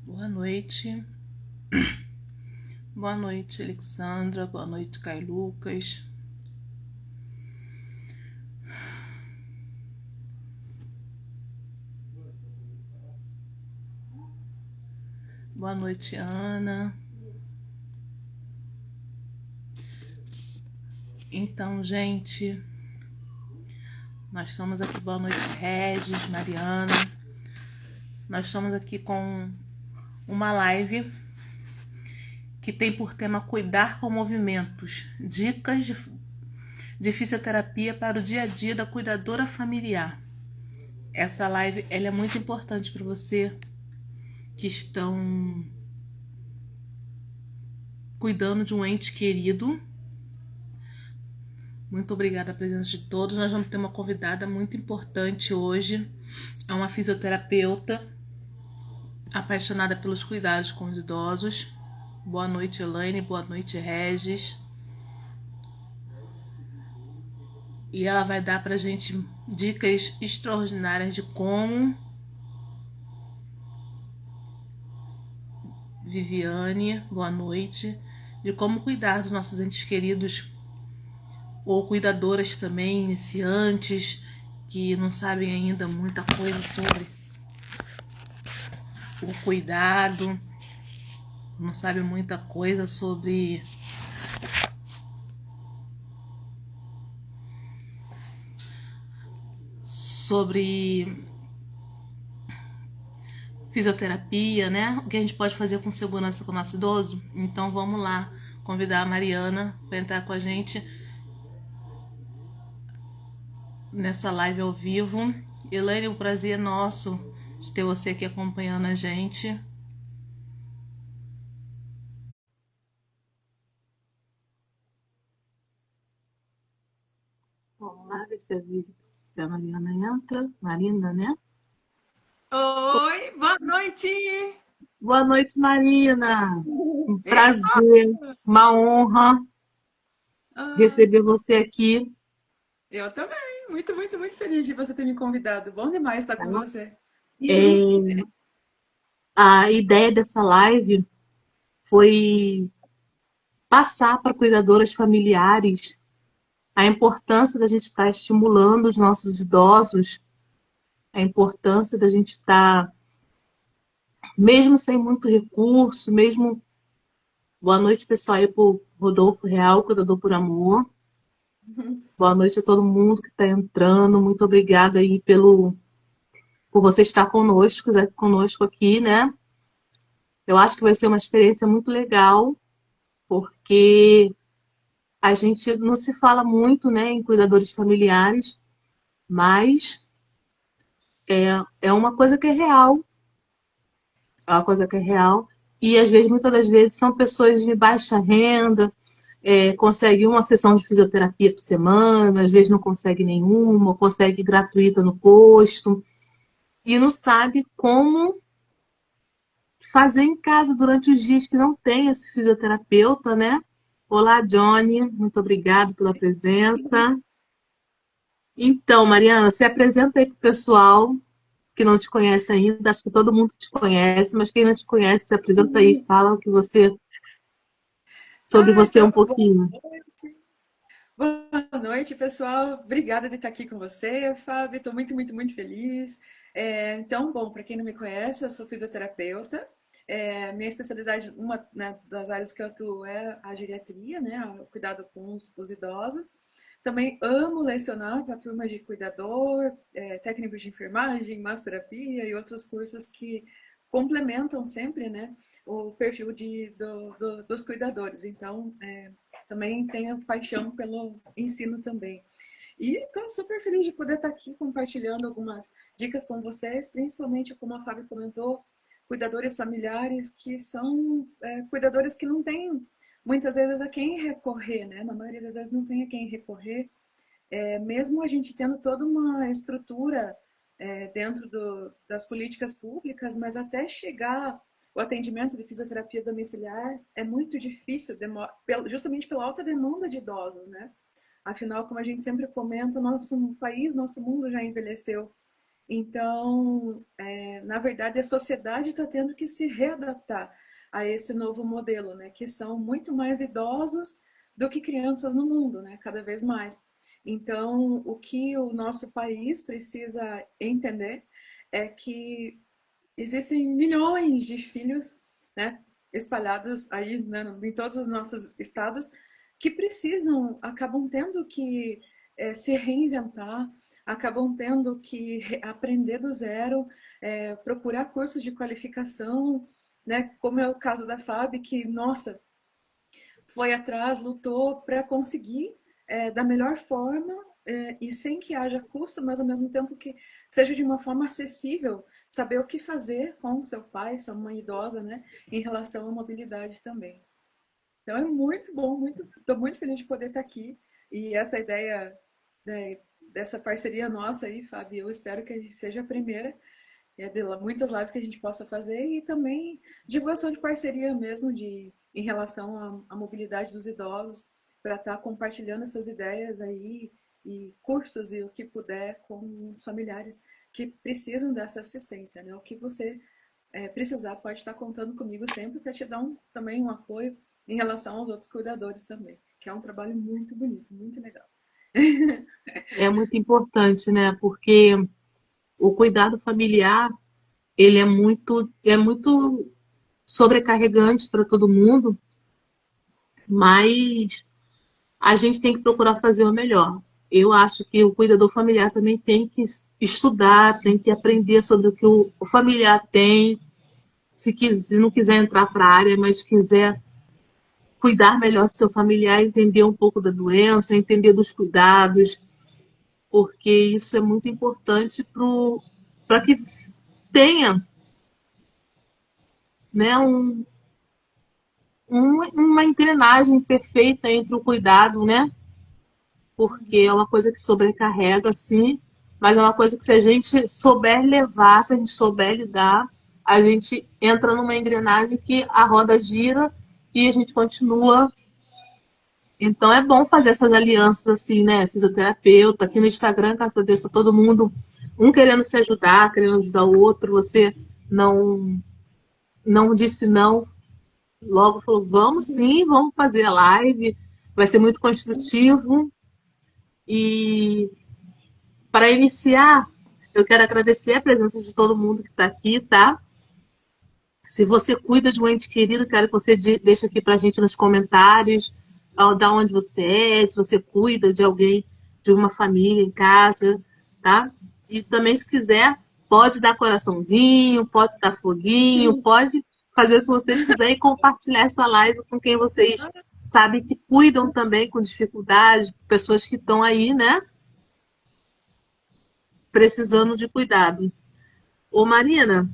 Boa noite. Boa noite, Alexandra. Boa noite, Caio Lucas. Boa noite, Ana. Então, gente, nós estamos aqui. Boa noite, Regis, Mariana. Nós estamos aqui com uma live que tem por tema Cuidar com Movimentos, dicas de fisioterapia para o dia a dia da cuidadora familiar. Essa live ela é muito importante para você que estão cuidando de um ente querido. Muito obrigada a presença de todos. Nós vamos ter uma convidada muito importante hoje. É uma fisioterapeuta apaixonada pelos cuidados com os idosos. Boa noite, Elaine. Boa noite, Regis. E ela vai dar pra gente dicas extraordinárias de como... Viviane, boa noite. De como cuidar dos nossos entes queridos ou cuidadoras também, iniciantes, que não sabem ainda muita coisa sobre o cuidado, não sabem muita coisa sobre fisioterapia, né? O que a gente pode fazer com segurança com o nosso idoso. Então vamos lá convidar a Mariana para entrar com a gente nessa live ao vivo. Elaine, o prazer é nosso de ter você aqui acompanhando a gente. Vamos lá ver se a Mariana entra. Marina, né? Oi, boa noite! Boa noite, Marina. Um Eita! prazer, uma honra Ai, receber você aqui. eu também, muito feliz de você ter me convidado. Bom demais estar com você. É, a ideia dessa live foi passar para cuidadoras familiares a importância da gente estar estimulando os nossos idosos, a importância da gente estar, mesmo sem muito recurso, mesmo... Boa noite, pessoal, aí pro Rodolfo Real, cuidador por amor. Boa noite a todo mundo que está entrando. Muito obrigada aí por você estar conosco aqui, né? Eu acho que vai ser uma experiência muito legal, porque a gente não se fala muito, né, em cuidadores familiares, mas é uma coisa que é real, é uma coisa que é real. E às vezes, muitas das vezes, são pessoas de baixa renda, consegue uma sessão de fisioterapia por semana, às vezes não consegue nenhuma, consegue gratuita no posto, e não sabe como fazer em casa durante os dias que não tem esse fisioterapeuta, né? Olá, Johnny, muito obrigado pela presença. Então, Mariana, se apresenta aí para o pessoal que não te conhece ainda. Acho que todo mundo te conhece, mas quem não te conhece, se apresenta aí, fala o que sobre Ai, você então, um pouquinho. boa noite, pessoal. Obrigada de estar aqui com você, Fábio. Estou muito feliz. Então, bom, para quem não me conhece, eu sou fisioterapeuta. Minha especialidade, uma, né, das áreas que eu atuo é a geriatria, né, o cuidado com os idosos. Também amo lecionar para turmas de cuidador, técnicos de enfermagem, massoterapia e outros cursos que complementam sempre, né, o perfil dos cuidadores. Então, também tenho paixão pelo ensino também. E estou super feliz de poder estar aqui compartilhando algumas dicas com vocês, principalmente como a Fábio comentou, cuidadores familiares que são cuidadores que não têm muitas vezes a quem recorrer, né? Na maioria das vezes não tem a quem recorrer. Mesmo a gente tendo toda uma estrutura dentro das políticas públicas, mas até chegar o atendimento de fisioterapia domiciliar é muito difícil, justamente pela alta demanda de idosos, né? Afinal, como a gente sempre comenta, nosso país, nosso mundo já envelheceu. Então, na verdade, a sociedade está tendo que se readaptar a esse novo modelo, né? Que são muito mais idosos do que crianças no mundo, né? Cada vez mais. Então, o que o nosso país precisa entender é que existem milhões de filhos, né, espalhados aí, né, em todos os nossos estados, que precisam, acabam tendo que se reinventar, acabam tendo que aprender do zero, procurar cursos de qualificação, né, como é o caso da Fábio, que, nossa, foi atrás, lutou para conseguir da melhor forma e sem que haja custo, mas ao mesmo tempo que seja de uma forma acessível, saber o que fazer com seu pai, sua mãe idosa, né, em relação à mobilidade também. Então é muito bom, estou muito feliz de poder estar aqui e essa ideia né, dessa parceria nossa aí, Fábio, eu espero que seja a primeira de muitas lives que a gente possa fazer e também divulgação de parceria mesmo em relação à mobilidade dos idosos, para estar compartilhando essas ideias aí e cursos e o que puder com os familiares que precisam dessa assistência. Né? O que você precisar pode estar contando comigo sempre para te dar também um apoio em relação aos outros cuidadores também, que é um trabalho muito bonito, muito legal. É muito importante, né? Porque o cuidado familiar, ele é muito sobrecarregante para todo mundo, mas a gente tem que procurar fazer o melhor. Eu acho que o cuidador familiar também tem que estudar, tem que aprender sobre o que o familiar tem, se não quiser entrar para a área, mas quiser cuidar melhor do seu familiar, entender um pouco da doença, entender dos cuidados, porque isso é muito importante para que tenha, né, uma engrenagem perfeita entre o cuidado, né? Porque é uma coisa que sobrecarrega, sim, mas é uma coisa que se a gente souber levar, se a gente souber lidar, a gente entra numa engrenagem que a roda gira e a gente continua. Então é bom fazer essas alianças assim, né? Fisioterapeuta, aqui no Instagram, graças a Deus, tá todo mundo um querendo se ajudar, querendo ajudar o outro. Você não não disse não, logo falou, vamos sim, vamos fazer a live, vai ser muito construtivo. E para iniciar, eu quero agradecer a presença de todo mundo que está aqui, tá? Se você cuida de um ente querido, quero que você deixe aqui para a gente nos comentários da onde você é, se você cuida de alguém, de uma família em casa, tá? E também, se quiser, pode dar coraçãozinho, pode dar foguinho, pode fazer o que vocês quiserem e compartilhar essa live com quem vocês sabem que cuidam também com dificuldade, pessoas que estão aí, né? Precisando de cuidado. Ô, Marina,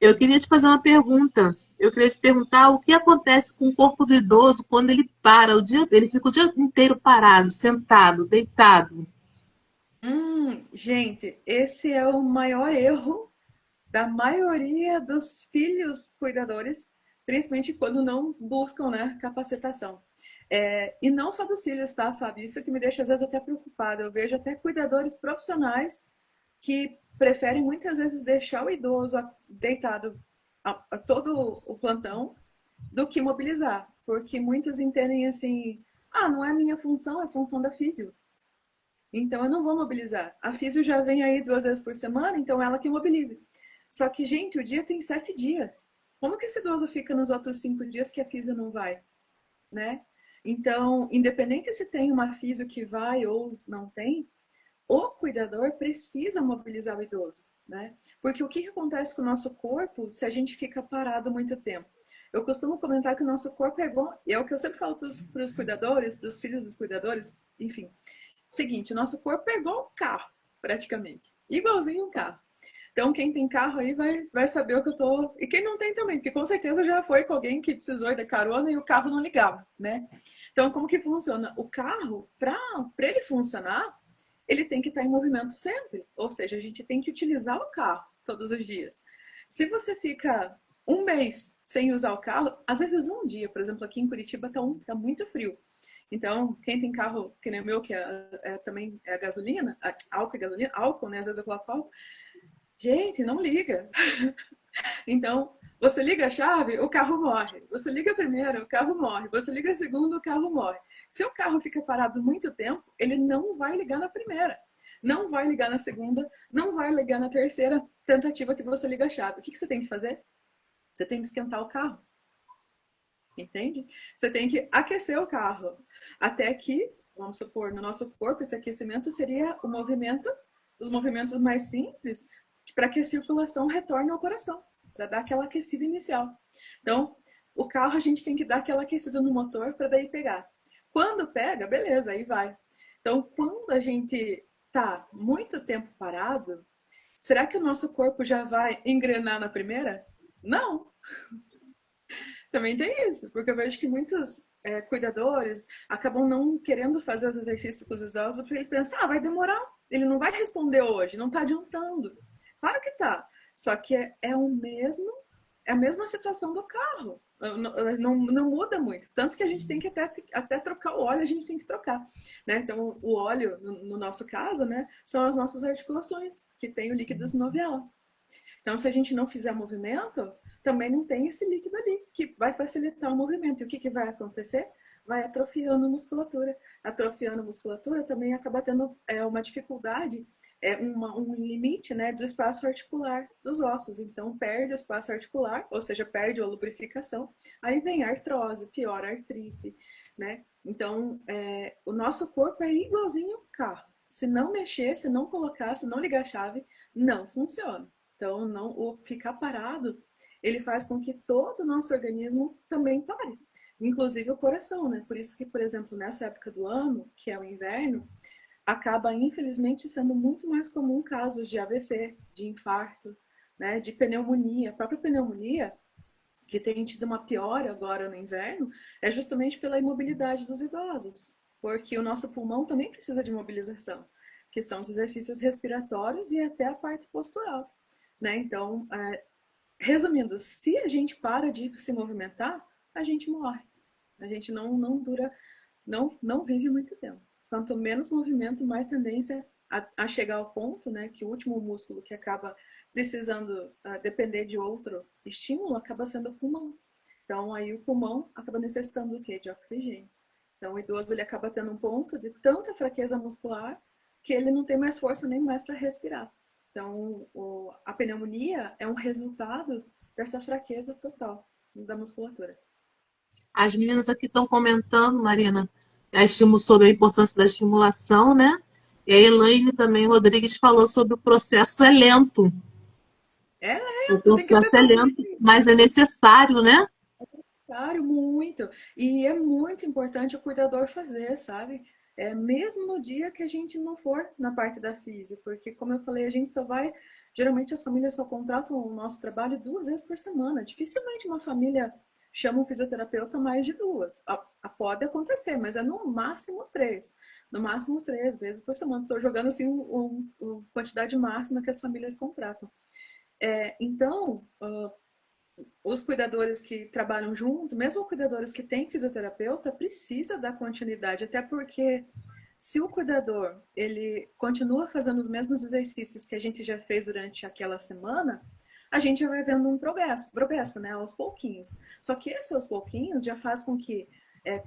eu queria te fazer uma pergunta. Eu queria te perguntar o que acontece com o corpo do idoso quando ele para o dia, ele fica o dia inteiro parado, sentado, deitado. Gente, esse é o maior erro da maioria dos filhos cuidadores, principalmente quando não buscam, né, capacitação. E não só dos filhos, tá, Fábio? Isso que me deixa às vezes até preocupada. Eu vejo até cuidadores profissionais que preferem muitas vezes deixar o idoso deitado a todo o plantão do que mobilizar, porque muitos entendem assim, ah, não é minha função, é função da físio. Então eu não vou mobilizar. A físio já vem aí 2 vezes por semana, então ela que mobilize. Só que, gente, o dia tem 7 dias. Como que esse idoso fica nos outros 5 dias que a físio não vai, né? Então, independente se tem uma físio que vai ou não tem, o cuidador precisa mobilizar o idoso, né? Porque o que acontece com o nosso corpo se a gente fica parado muito tempo? Eu costumo comentar que o nosso corpo é igual, e é o que eu sempre falo para os cuidadores, para os filhos dos cuidadores, enfim. Seguinte, o nosso corpo é igual um carro, praticamente. Igualzinho um carro. Então, quem tem carro aí vai saber o que eu tô. E quem não tem também, porque com certeza já foi com alguém que precisou ir da carona e o carro não ligava, né? Então, como que funciona? O carro, para ele funcionar, ele tem que estar em movimento sempre. Ou seja, a gente tem que utilizar o carro todos os dias. Se você fica um mês sem usar o carro, às vezes um dia, por exemplo, aqui em Curitiba tá muito frio. Então, quem tem carro que nem o meu, que também é gasolina, álcool e gasolina, álcool, né? Às vezes eu coloco álcool. Gente, não liga. Então, você liga a chave, o carro morre. Você liga a primeira, o carro morre. Você liga a segunda, o carro morre. Se o carro fica parado muito tempo, ele não vai ligar na primeira. Não vai ligar na segunda, não vai ligar na terceira tentativa que você liga a chave. O que você tem que fazer? Você tem que esquentar o carro. Entende? Você tem que aquecer o carro. Até que, vamos supor, no nosso corpo, esse aquecimento seria o movimento, os movimentos mais simples, para que a circulação retorne ao coração, para dar aquela aquecida inicial. Então, o carro a gente tem que dar aquela aquecida no motor para daí pegar. Quando pega, beleza, aí vai. Então, quando a gente tá muito tempo parado, será que o nosso corpo já vai engrenar na primeira? Não. Também tem isso, porque eu vejo que muitos cuidadores acabam não querendo fazer os exercícios com os idosos porque ele pensa, vai demorar, ele não vai responder hoje, não está adiantando. Claro que tá, só que é a mesma situação do carro. Não muda muito. Tanto que a gente tem que até trocar o óleo, a gente tem que trocar. Né? Então, o óleo, no nosso caso, né, são as nossas articulações, que tem o líquido sinovial. Então, se a gente não fizer movimento, também não tem esse líquido ali, que vai facilitar o movimento. E o que vai acontecer? Vai atrofiando a musculatura. Atrofiando a musculatura também acaba tendo uma dificuldade, um limite, né, do espaço articular dos ossos. Então, perde o espaço articular, ou seja, perde a lubrificação. Aí vem a artrose, pior a artrite, né? Então, o nosso corpo é igualzinho um carro. Se não mexer, se não colocar, se não ligar a chave, não funciona. Então, o ficar parado, ele faz com que todo o nosso organismo também pare, inclusive o coração, né? Por isso que, por exemplo, nessa época do ano, que é o inverno, acaba, infelizmente, sendo muito mais comum casos de AVC, de infarto, né? De pneumonia. A própria pneumonia, que tem tido uma piora agora no inverno, é justamente pela imobilidade dos idosos, porque o nosso pulmão também precisa de mobilização, que são os exercícios respiratórios e até a parte postural. Né? Então, resumindo, se a gente para de se movimentar, a gente morre. A gente não dura, não vive muito tempo. Quanto menos movimento, mais tendência a chegar ao ponto, né, que o último músculo que acaba precisando depender de outro estímulo acaba sendo o pulmão. Então, aí o pulmão acaba necessitando do quê? De oxigênio. Então, o idoso ele acaba tendo um ponto de tanta fraqueza muscular que ele não tem mais força nem mais para respirar. Então, a pneumonia é um resultado dessa fraqueza total da musculatura. As meninas aqui estão comentando, Marina, sobre a importância da estimulação, né? E a Elaine também Rodrigues falou sobre o processo é lento. É O lento, tem que ter processo é lento, paciência. mas é necessário, né? Claro, muito. E é muito importante o cuidador fazer, sabe? Mesmo no dia que a gente não for na parte da física, porque, como eu falei, a gente só vai. Geralmente as famílias só contratam o nosso trabalho 2 vezes por semana. Dificilmente uma família chama um fisioterapeuta mais de 2. Pode acontecer, mas é no máximo 3. No máximo 3 vezes por semana. Estou jogando assim quantidade máxima que as famílias contratam. Então, os cuidadores que trabalham junto, mesmo cuidadores que têm fisioterapeuta, precisa dar continuidade, até porque se o cuidador ele continua fazendo os mesmos exercícios que a gente já fez durante aquela semana, a gente vai vendo um progresso, né, aos pouquinhos. Só que esse aos pouquinhos já faz com que,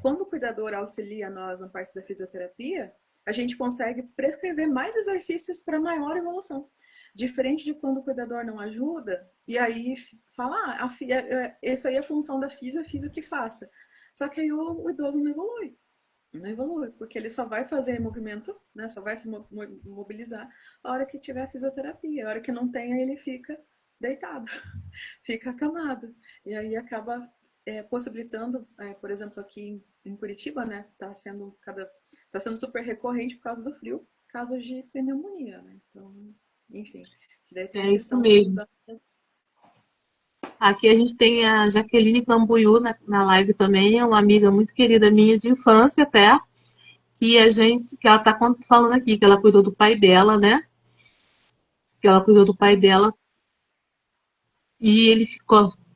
quando o cuidador auxilia nós na parte da fisioterapia, a gente consegue prescrever mais exercícios para maior evolução. Diferente de quando o cuidador não ajuda, e aí fala, isso aí é função da física, a física que faça. Só que aí o idoso não evolui. Não evolui, porque ele só vai fazer movimento, né? Só vai se mobilizar a hora que tiver fisioterapia. A hora que não tem, aí ele fica deitado, fica acamado. E aí acaba possibilitando, por exemplo, aqui em Curitiba, né? Tá sendo super recorrente por causa do frio, casos de pneumonia, né? Então, enfim, daí tem a É isso questão mesmo. Aqui a gente tem a Jaqueline Cambuiú na live também, é uma amiga muito querida minha de infância até, que ela tá falando aqui, que ela cuidou do pai dela, né? Que ela cuidou do pai dela e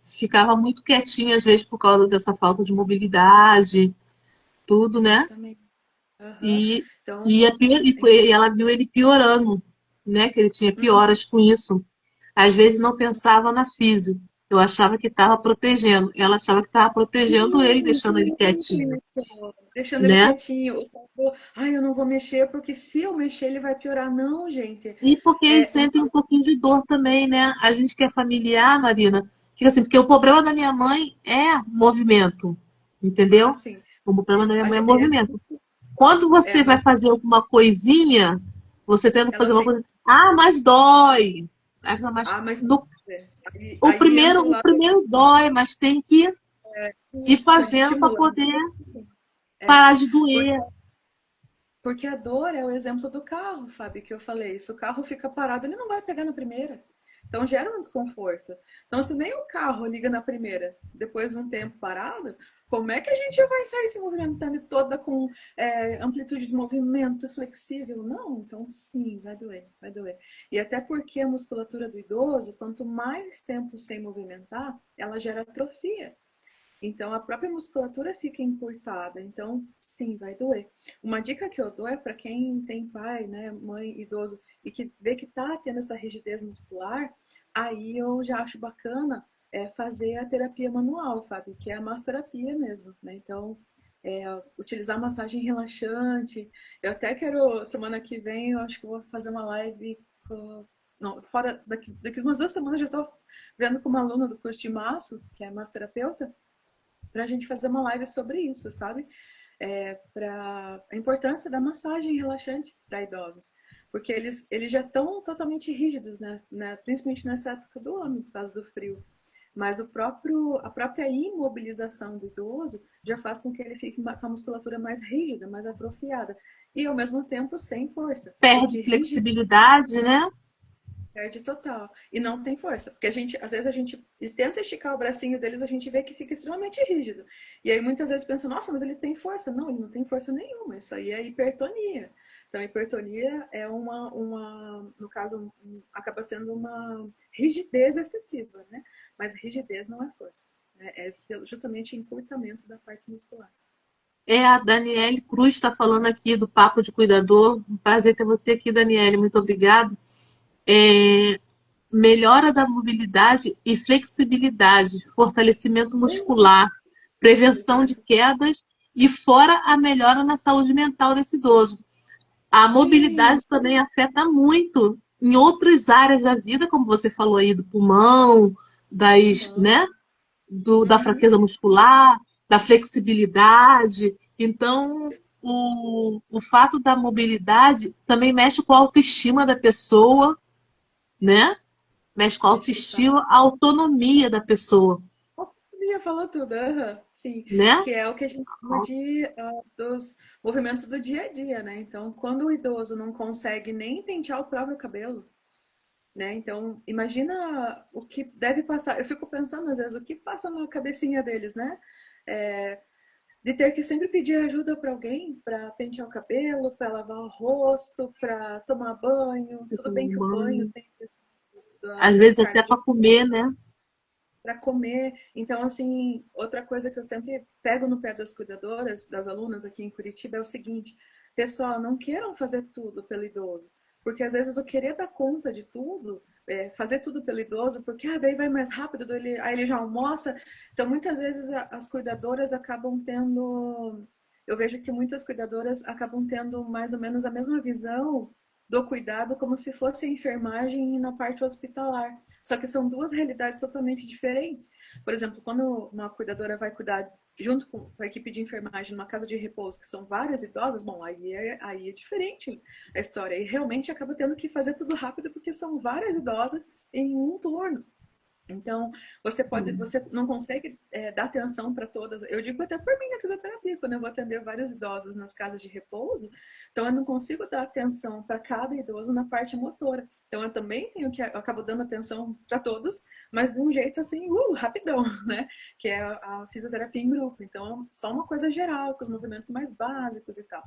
ficava muito quietinho às vezes por causa dessa falta de mobilidade. tudo, né? exatamente. Aham. E, Então, e ela viu ele piorando, né? Que ele tinha uhum. pioras com isso. Às vezes não pensava na físio. Eu achava que estava protegendo. Ela achava que estava protegendo ele, deixando ele quietinho, Isso, deixando ele né? quietinho. Ai, eu não vou mexer, porque se eu mexer, ele vai piorar. Não, gente. E porque eles É, sentem um pouquinho de dor também, né? A gente que é familiar, Marina, fica assim, porque o problema da minha mãe é movimento, entendeu? assim, O problema da isso, minha mãe é movimento. Quando você vai mas fazer alguma coisinha, você tenta ela fazer uma sempre. coisa, ah, mas dói. Aí fala, mas Ah, mas no- aí entra o o lado primeiro dói, mas tem que ir isso, de fazendo para estimular. poder É, parar de porque, doer. porque a dor é o exemplo do carro, Fábio, que eu falei. Se o carro fica parado, ele não vai pegar na primeira. Então gera um desconforto. Então, se nem o carro liga na primeira, depois de um tempo parado, como é que a gente vai sair se movimentando toda com amplitude de movimento flexível? Não, então sim, vai doer, vai doer. E até porque a musculatura do idoso, quanto mais tempo sem movimentar, ela gera atrofia. Então, a própria musculatura fica encurtada. Então, sim, vai doer. Uma dica que eu dou é para quem tem pai, né, mãe, idoso, e que vê que está tendo essa rigidez muscular, aí eu já acho bacana fazer a terapia manual, Fábio, que é a massoterapia mesmo, né? Então, utilizar massagem relaxante. Eu até quero, semana que vem, eu acho que eu vou fazer uma live com... Não, fora daqui umas 2 semanas eu já estou vendo com uma aluna do curso de masso, que é massoterapeuta, para a gente fazer uma live sobre isso, sabe? Para a importância da massagem relaxante para idosos, porque eles já estão totalmente rígidos, né? Principalmente nessa época do ano, por causa do frio. Mas a própria imobilização do idoso já faz com que ele fique com a musculatura mais rígida, mais atrofiada. E ao mesmo tempo sem força, Perde porque rígido flexibilidade, né? perde total. E não tem força. Porque às vezes a gente tenta esticar o bracinho deles, a gente vê que fica extremamente rígido. E aí muitas vezes pensa, nossa, mas ele tem força. Não, ele não tem força nenhuma. Isso aí é hipertonia. Então, hipertonia é no caso, acaba sendo uma rigidez excessiva, né? Mas rigidez não é força. Né? É justamente encurtamento da parte muscular. É a Daniele Cruz está falando aqui do Papo de Cuidador. Um prazer ter você aqui, Daniele. Muito obrigado. Melhora da mobilidade e flexibilidade, fortalecimento muscular, prevenção de quedas e fora a melhora na saúde mental desse idoso. A Sim, mobilidade também afeta muito em outras áreas da vida, como você falou aí, do pulmão, das, uhum, né, da uhum. fraqueza muscular, da flexibilidade. Então, o fato da mobilidade também mexe com a autoestima da pessoa, né? Mexe com a Mexe, autoestima, a autonomia da pessoa, Bia falou tudo, aham, sim, né? que é o que a gente chama de dos movimentos do dia a dia, né? Então, quando o idoso não consegue nem pentear o próprio cabelo, né? Então, imagina o que deve passar. Eu fico pensando às vezes o que passa na cabecinha deles, né? É, de ter que sempre pedir ajuda para alguém para pentear o cabelo, para lavar o rosto, para tomar banho. Tudo bem que o banho tem Às da vezes até descarga de para comer, né? para comer. Então, assim, outra coisa que eu sempre pego no pé das cuidadoras, das alunas aqui em Curitiba, é o seguinte: pessoal, não queiram fazer tudo pelo idoso, porque às vezes o querer dar conta de tudo, fazer tudo pelo idoso, porque daí vai mais rápido, aí ele já almoça. Então, muitas vezes as cuidadoras acabam tendo. Eu vejo que muitas cuidadoras acabam tendo mais ou menos a mesma visão do cuidado como se fosse a enfermagem na parte hospitalar. Só que são duas realidades totalmente diferentes. Por exemplo, quando uma cuidadora vai cuidar junto com a equipe de enfermagem numa casa de repouso, que são várias idosas, bom, aí é diferente a história. E realmente acaba tendo que fazer tudo rápido porque são várias idosas em um turno. Então, você não consegue dar atenção para todas. Eu digo até por mim na fisioterapia, quando eu vou atender vários idosos nas casas de repouso, então eu não consigo dar atenção para cada idoso na parte motora. Então, eu também eu acabo dando atenção para todos, mas de um jeito assim, rapidão, né? Que é a fisioterapia em grupo. Então, só uma coisa geral, com os movimentos mais básicos e tal.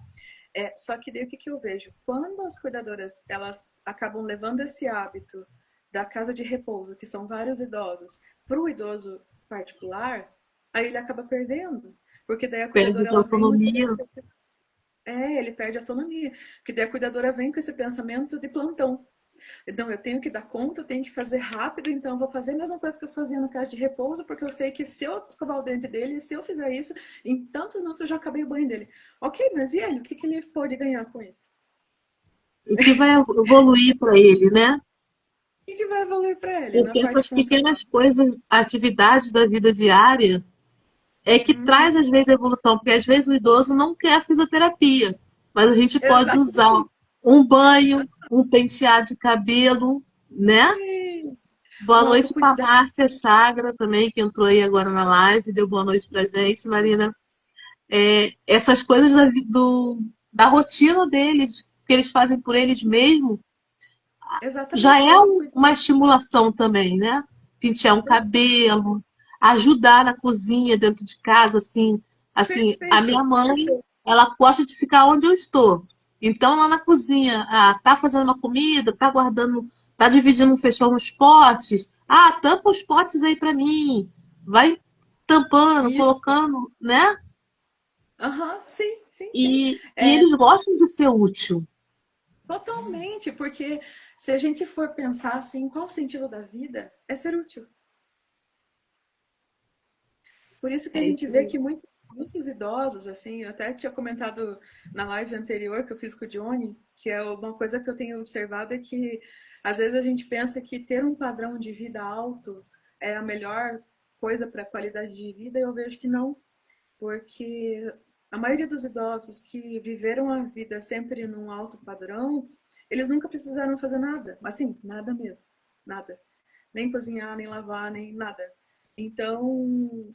Só que daí o que eu vejo? Quando as cuidadoras elas acabam levando esse hábito da casa de repouso, que são vários idosos, para o idoso particular, aí ele acaba perdendo. Porque daí a Perde cuidadora a ela vem muitas autonomia. vezes ele perde a autonomia. Porque daí a cuidadora vem com esse pensamento de plantão. Então, eu tenho que dar conta, eu tenho que fazer rápido, então eu vou fazer a mesma coisa que eu fazia no caso de repouso, porque eu sei que se eu escovar o dente dele, se eu fizer isso, em tantos minutos eu já acabei o banho dele. Ok, mas e ele? O que que ele pode ganhar com isso? O que vai evoluir para ele, né? O que que vai valer para ele na Porque parte essas funcional? pequenas coisas, atividades da vida diária, é que traz Uhum. às vezes a evolução, porque às vezes o idoso não quer fisioterapia, mas a gente pode usar Exatamente. um banho, um pentear de cabelo, né? Boa Um noite para autocuidado. Márcia Chagra também, que entrou aí agora na live, deu boa noite pra gente, Marina. Essas coisas da rotina deles, que eles fazem por eles mesmos, já Exatamente, o é autocuidado. uma estimulação também, né? Pentear um cabelo, ajudar na cozinha dentro de casa, assim, a minha Perfeito, mãe, perfeito. ela gosta de ficar onde eu estou. Então, lá na cozinha, tá fazendo uma comida, tá guardando, tá dividindo um feijão nos potes. Ah, tampa os potes aí para mim. Vai tampando, Isso. colocando, né? Aham, sim, sim, sim. E É, eles gostam de ser útil. totalmente, porque se a gente for pensar assim, qual o sentido da vida? É ser útil. Por isso que a É gente isso vê aí. que muitos idosos, assim, eu até tinha comentado na live anterior que eu fiz com o Johnny, que é uma coisa que eu tenho observado é que às vezes a gente pensa que ter um padrão de vida alto é a melhor coisa para a qualidade de vida, e eu vejo que não, porque a maioria dos idosos que viveram a vida sempre num alto padrão, eles nunca precisaram fazer nada, assim, nada mesmo, nada, nem cozinhar, nem lavar, nem nada. Então,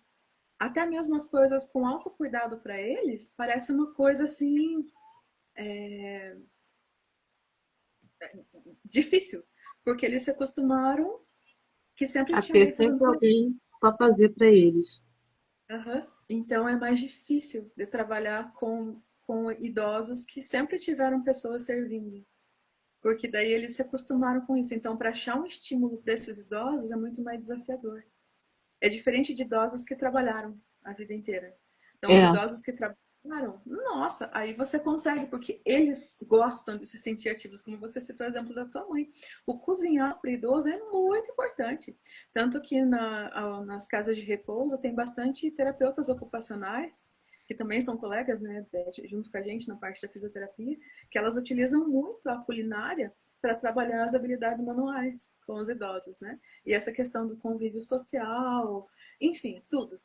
até mesmo as coisas com autocuidado para eles parece uma coisa assim difícil, porque eles se acostumaram que sempre A tinha ter alguém fazendo sempre por eles. alguém para fazer para eles. Uhum. Então é mais difícil de trabalhar com idosos que sempre tiveram pessoas servindo, porque daí eles se acostumaram com isso. Então, para achar um estímulo para esses idosos é muito mais desafiador. É diferente de idosos que trabalharam a vida inteira. Então, os É. idosos que trabalharam, nossa, aí você consegue, porque eles gostam de se sentir ativos, como você citou o exemplo da tua mãe. O cozinhar para idoso é muito importante. Tanto que nas casas de repouso tem bastante terapeutas ocupacionais, que também são colegas, né, junto com a gente na parte da fisioterapia, que elas utilizam muito a culinária para trabalhar as habilidades manuais com os idosos, né? E essa questão do convívio social, enfim, tudo.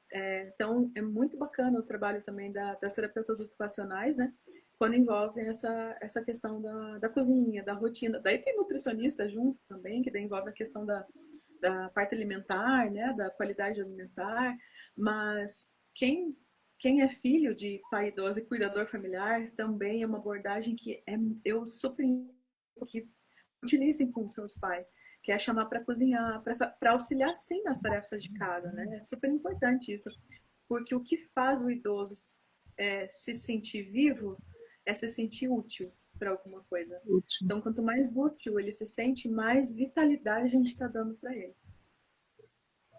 Então, é muito bacana o trabalho também das terapeutas ocupacionais, né? Quando envolvem essa questão da cozinha, da rotina. Daí tem nutricionista junto também, que daí envolve a questão da parte alimentar, né? Da qualidade alimentar. Mas quem é filho de pai idoso e cuidador familiar também é uma abordagem que eu super que utilizem com seus pais, que é chamar para cozinhar, para auxiliar sim nas tarefas de casa, né? É super importante isso, porque o que faz o idoso se sentir vivo é se sentir útil para alguma coisa. Útil. Então, quanto mais útil ele se sente, mais vitalidade a gente está dando para ele.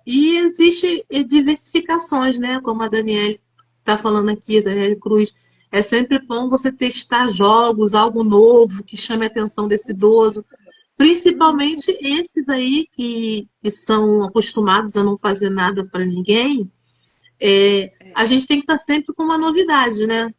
E existe diversificações, né? Como a Daniela está falando aqui, a Daniela Cruz. É sempre bom você testar jogos, algo novo que chame a atenção desse idoso. Uhum. Principalmente esses aí que são acostumados a não fazer nada para ninguém. A gente tem que estar sempre com uma novidade, né?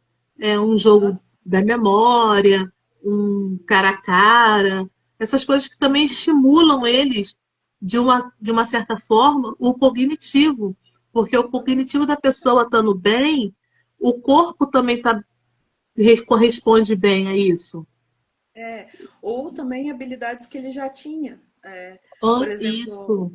Um jogo Uhum. da memória, um cara a cara, essas coisas que também estimulam eles de uma certa forma o cognitivo, porque o cognitivo da pessoa estando bem, o corpo também corresponde bem a isso. Ou também habilidades que ele já tinha. Por exemplo, Isso.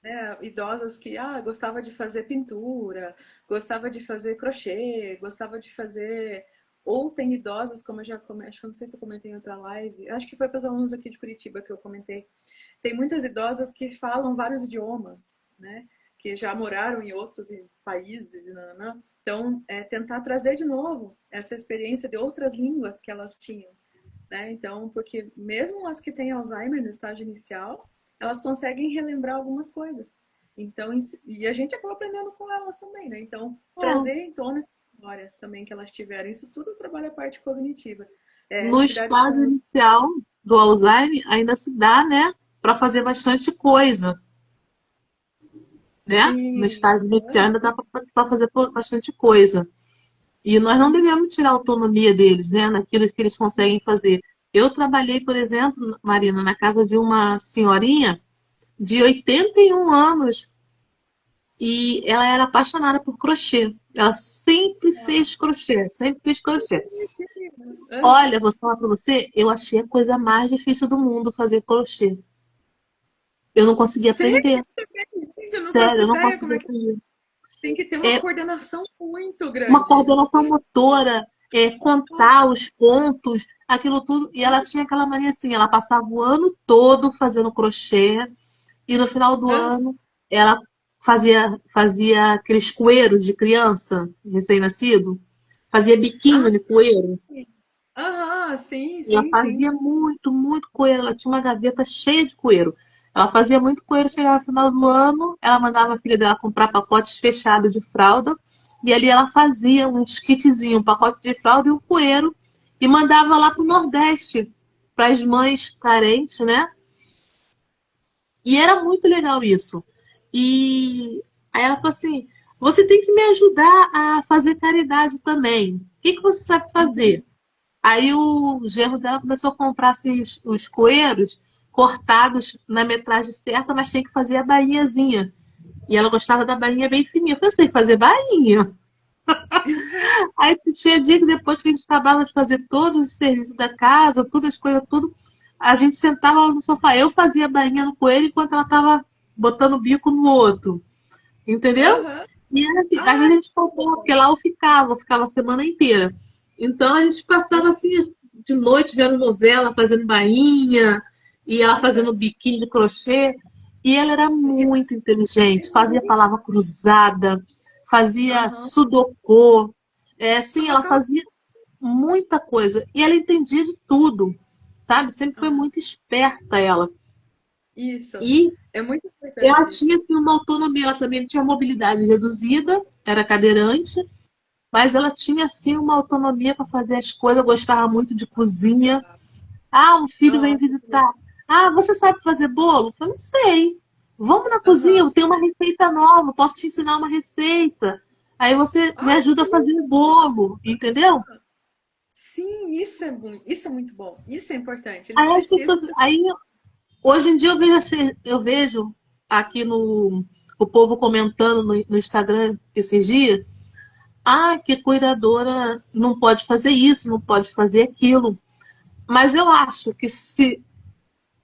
né, idosas que gostava de fazer pintura, gostava de fazer crochê, gostava de fazer. Ou tem idosas, como eu já acho que eu não sei se eu comentei em outra live, acho que foi para os alunos aqui de Curitiba que eu comentei. Tem muitas idosas que falam vários idiomas, né? Que já moraram em outros países e nananã. Então, tentar trazer de novo essa experiência de outras línguas que elas tinham, né? Então, porque mesmo as que têm Alzheimer no estágio inicial, elas conseguem relembrar algumas coisas. Então, e a gente acaba aprendendo com elas também, né? Então, É. trazer em tona essa memória também que elas tiveram. Isso tudo trabalha a parte cognitiva. No Atividades estágio com... inicial do Alzheimer, ainda se dá, né, para fazer bastante coisa, né? No Sim, estágio inicial ainda dá para fazer bastante coisa. E nós não devemos tirar a autonomia deles, né, naquilo que eles conseguem fazer. Eu trabalhei, por exemplo, Marina, na casa de uma senhorinha de 81 anos e ela era apaixonada por crochê. Ela sempre fez crochê, sempre fez crochê. aham. Olha, vou falar para você, eu achei a coisa mais difícil do mundo fazer crochê. Eu não conseguia Sério? aprender. Eu não faço Sério, eu não ideia como conseguia é que aprender. tem que ter uma É coordenação muito uma grande. coordenação motora, contar os pontos, aquilo tudo. E ela tinha aquela mania assim, ela passava o ano todo fazendo crochê e no final do Ah, ano ela fazia aqueles coeiros de criança recém-nascido, fazia biquinho ah, de coeiro. sim. Aham, sim, Ela sim, sim. fazia muito, muito coeiro. Ela tinha uma gaveta cheia de coeiro. Ela fazia muito coeiro, chegava no final do ano, ela mandava a filha dela comprar pacotes fechados de fralda, e ali ela fazia um kitzinho, um pacote de fralda e um coeiro, e mandava lá para o Nordeste, para as mães carentes, né? E era muito legal isso. E aí ela falou assim: você tem que me ajudar a fazer caridade também. O que que você sabe fazer? Aí o genro dela começou a comprar assim, os coeiros cortados na metragem certa, mas tinha que fazer a bainhazinha. E ela gostava da bainha bem fininha. Eu falei, sei fazer bainha. Aí tinha dia que depois que a gente acabava de fazer todos os serviços da casa, todas as coisas, tudo, a gente sentava lá no sofá. Eu fazia a bainha no coelho enquanto ela estava botando o bico no outro. Entendeu? Aham. E era assim, às Ah, vezes a gente faltava, porque lá eu ficava a semana inteira. Então a gente passava assim, de noite vendo novela, fazendo bainha, e ela fazendo nossa. biquíni de crochê. E ela era Isso muito é inteligente, fazia muito. palavra cruzada, fazia Aham. sudoku, sim, ela Colocar. fazia muita coisa. E ela entendia de tudo, sabe? Sempre foi Ah, muito esperta ela. isso. E É muito ela importante isso. tinha assim, uma autonomia, ela também tinha mobilidade reduzida, era cadeirante, mas ela tinha assim uma autonomia para fazer as coisas, gostava muito de cozinha. Ah, um filho vem Nossa, visitar. Ah, você sabe fazer bolo? Eu falei, sei. Vamos na cozinha, aham. eu tenho uma receita nova, posso te ensinar uma receita. Aí você me Ai, ajuda a fazer o bolo, entendeu? sim, isso é muito bom. Isso é importante. Eles Aí as precisam pessoas, ser. aí hoje em dia eu vejo aqui no o povo comentando no Instagram esses dias. Ah, que cuidadora não pode fazer isso, não pode fazer aquilo. Mas eu acho que se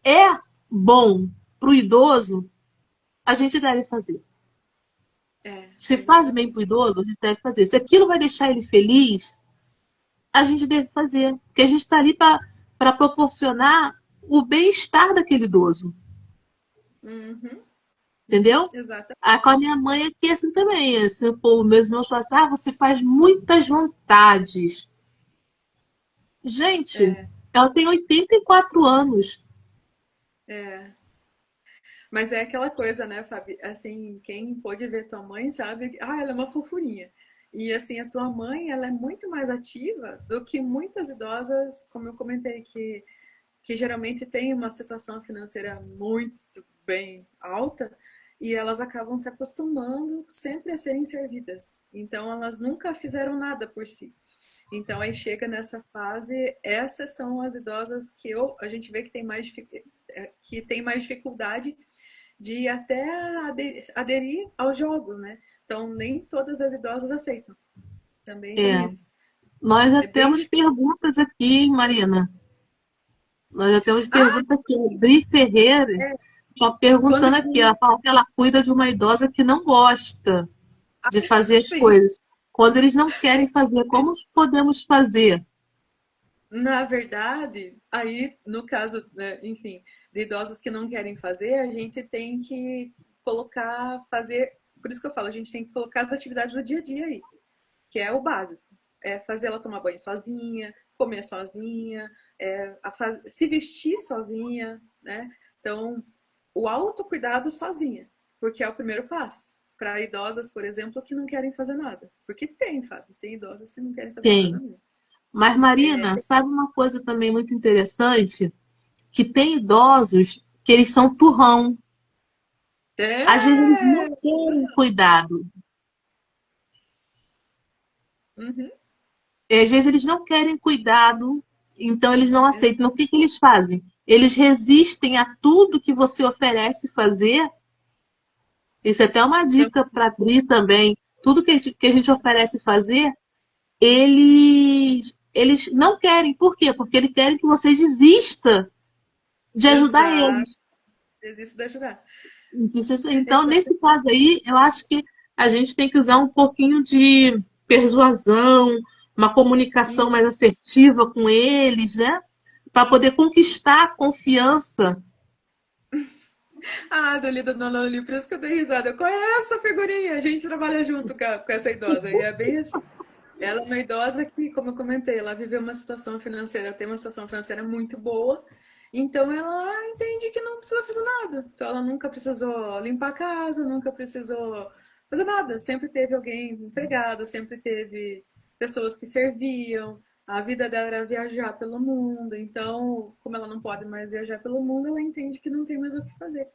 é bom para o idoso, a gente deve fazer. É, Se faz bem para o exatamente. idoso, a gente deve fazer. Se aquilo vai deixar ele feliz, a gente deve fazer. Porque a gente está ali para proporcionar o bem-estar daquele idoso. Uhum, Entendeu? exatamente. Ah, com a minha mãe aqui é assim também. Assim, pô, meus irmãos falam assim, você faz muitas vontades. Gente, É, ela tem 84 anos. é. Mas é aquela coisa, né, Fabi? Assim, quem pôde ver tua mãe sabe que, ela é uma fofurinha. E assim, a tua mãe, ela é muito mais ativa do que muitas idosas, como eu comentei, que geralmente têm uma situação financeira muito bem alta e elas acabam se acostumando sempre a serem servidas. Então, elas nunca fizeram nada por si. Então, aí chega nessa fase, essas são as idosas que a gente vê que tem mais dificuldade de até aderir aos jogos, né? Então, nem todas as idosas aceitam. Também tem É, isso. nós já É bem temos difícil. perguntas aqui, hein, Marina? Nós já temos Ah, perguntas aqui. A Dri Ferreira é. está Quando perguntando aqui. que. Ela fala que ela cuida de uma idosa que não gosta de fazer as Sim. coisas. Quando eles não querem fazer, como podemos fazer? Na verdade, aí, no caso, né, enfim, de idosos que não querem fazer, a gente tem que fazer. Por isso que eu falo, a gente tem que colocar as atividades do dia a dia aí, que é o básico. É fazer ela tomar banho sozinha, comer sozinha, se vestir sozinha, né? Então, o autocuidado sozinha. porque é o primeiro passo. Para idosas, por exemplo, que não querem fazer nada. Porque tem, Fábio, tem idosas que não querem fazer nada Tem. mesmo. Mas, Marina, sabe uma coisa também muito interessante? Que tem idosos que eles são turrão. Às vezes eles não É! querem cuidado. Uhum, E às vezes eles não querem cuidado, então eles não é, aceitam. O que que eles fazem? Eles resistem a tudo que você oferece fazer. Isso é até uma então, dica para abrir também. Tudo que a gente oferece fazer, eles não querem. Por quê? Porque eles querem que você desista de ajudar exato, eles. existe de ajudar. Então, Então, nesse caso aí, eu acho que a gente tem que usar um pouquinho de persuasão, uma comunicação mais assertiva com eles, né? Para poder conquistar a confiança ah, do Lido Nanoli, por isso que eu dei risada. Eu conheço essa figurinha, a gente trabalha junto com essa idosa. E é bem assim. Ela é uma idosa que, como eu comentei, ela viveu uma situação financeira, tem uma situação financeira muito boa. Então ela entende que não precisa fazer nada. Então ela nunca precisou limpar a casa, nunca precisou fazer nada. Sempre teve alguém empregado, sempre teve pessoas que serviam. A vida dela era viajar pelo mundo. Então, como ela não pode mais viajar pelo mundo, ela entende que não tem mais o que fazer.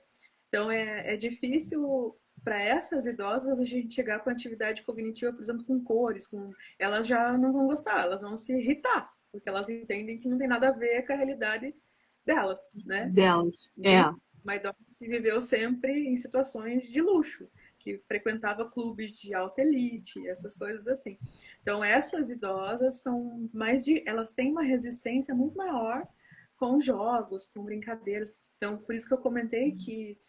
Então, é difícil para essas idosas a gente chegar com atividade cognitiva, por exemplo, com cores, elas já não vão gostar, elas vão se irritar, porque elas entendem que não tem nada a ver com a realidade delas, né? delas. É, De uma idosa que viveu sempre em situações de luxo, que frequentava clubes de alta elite, essas coisas assim. Então, essas idosas são mais de, elas têm uma resistência muito maior com jogos, com brincadeiras. Então, por isso que eu comentei que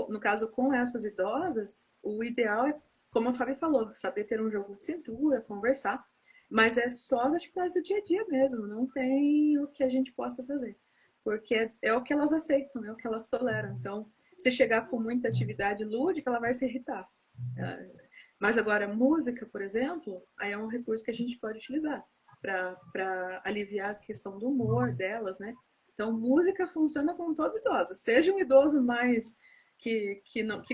no caso com essas idosas, o ideal é, como a Fábio falou, saber ter um jogo de cintura, conversar, mas é só as atividades do dia a dia mesmo, não tem o que a gente possa fazer, porque é o que elas aceitam, é o que elas toleram. Então, se chegar com muita atividade lúdica, ela vai se irritar. Mas agora, música, por exemplo, aí é um recurso que a gente pode utilizar para aliviar a questão do humor delas, né? Então, música funciona com todos os idosos, seja um idoso mais que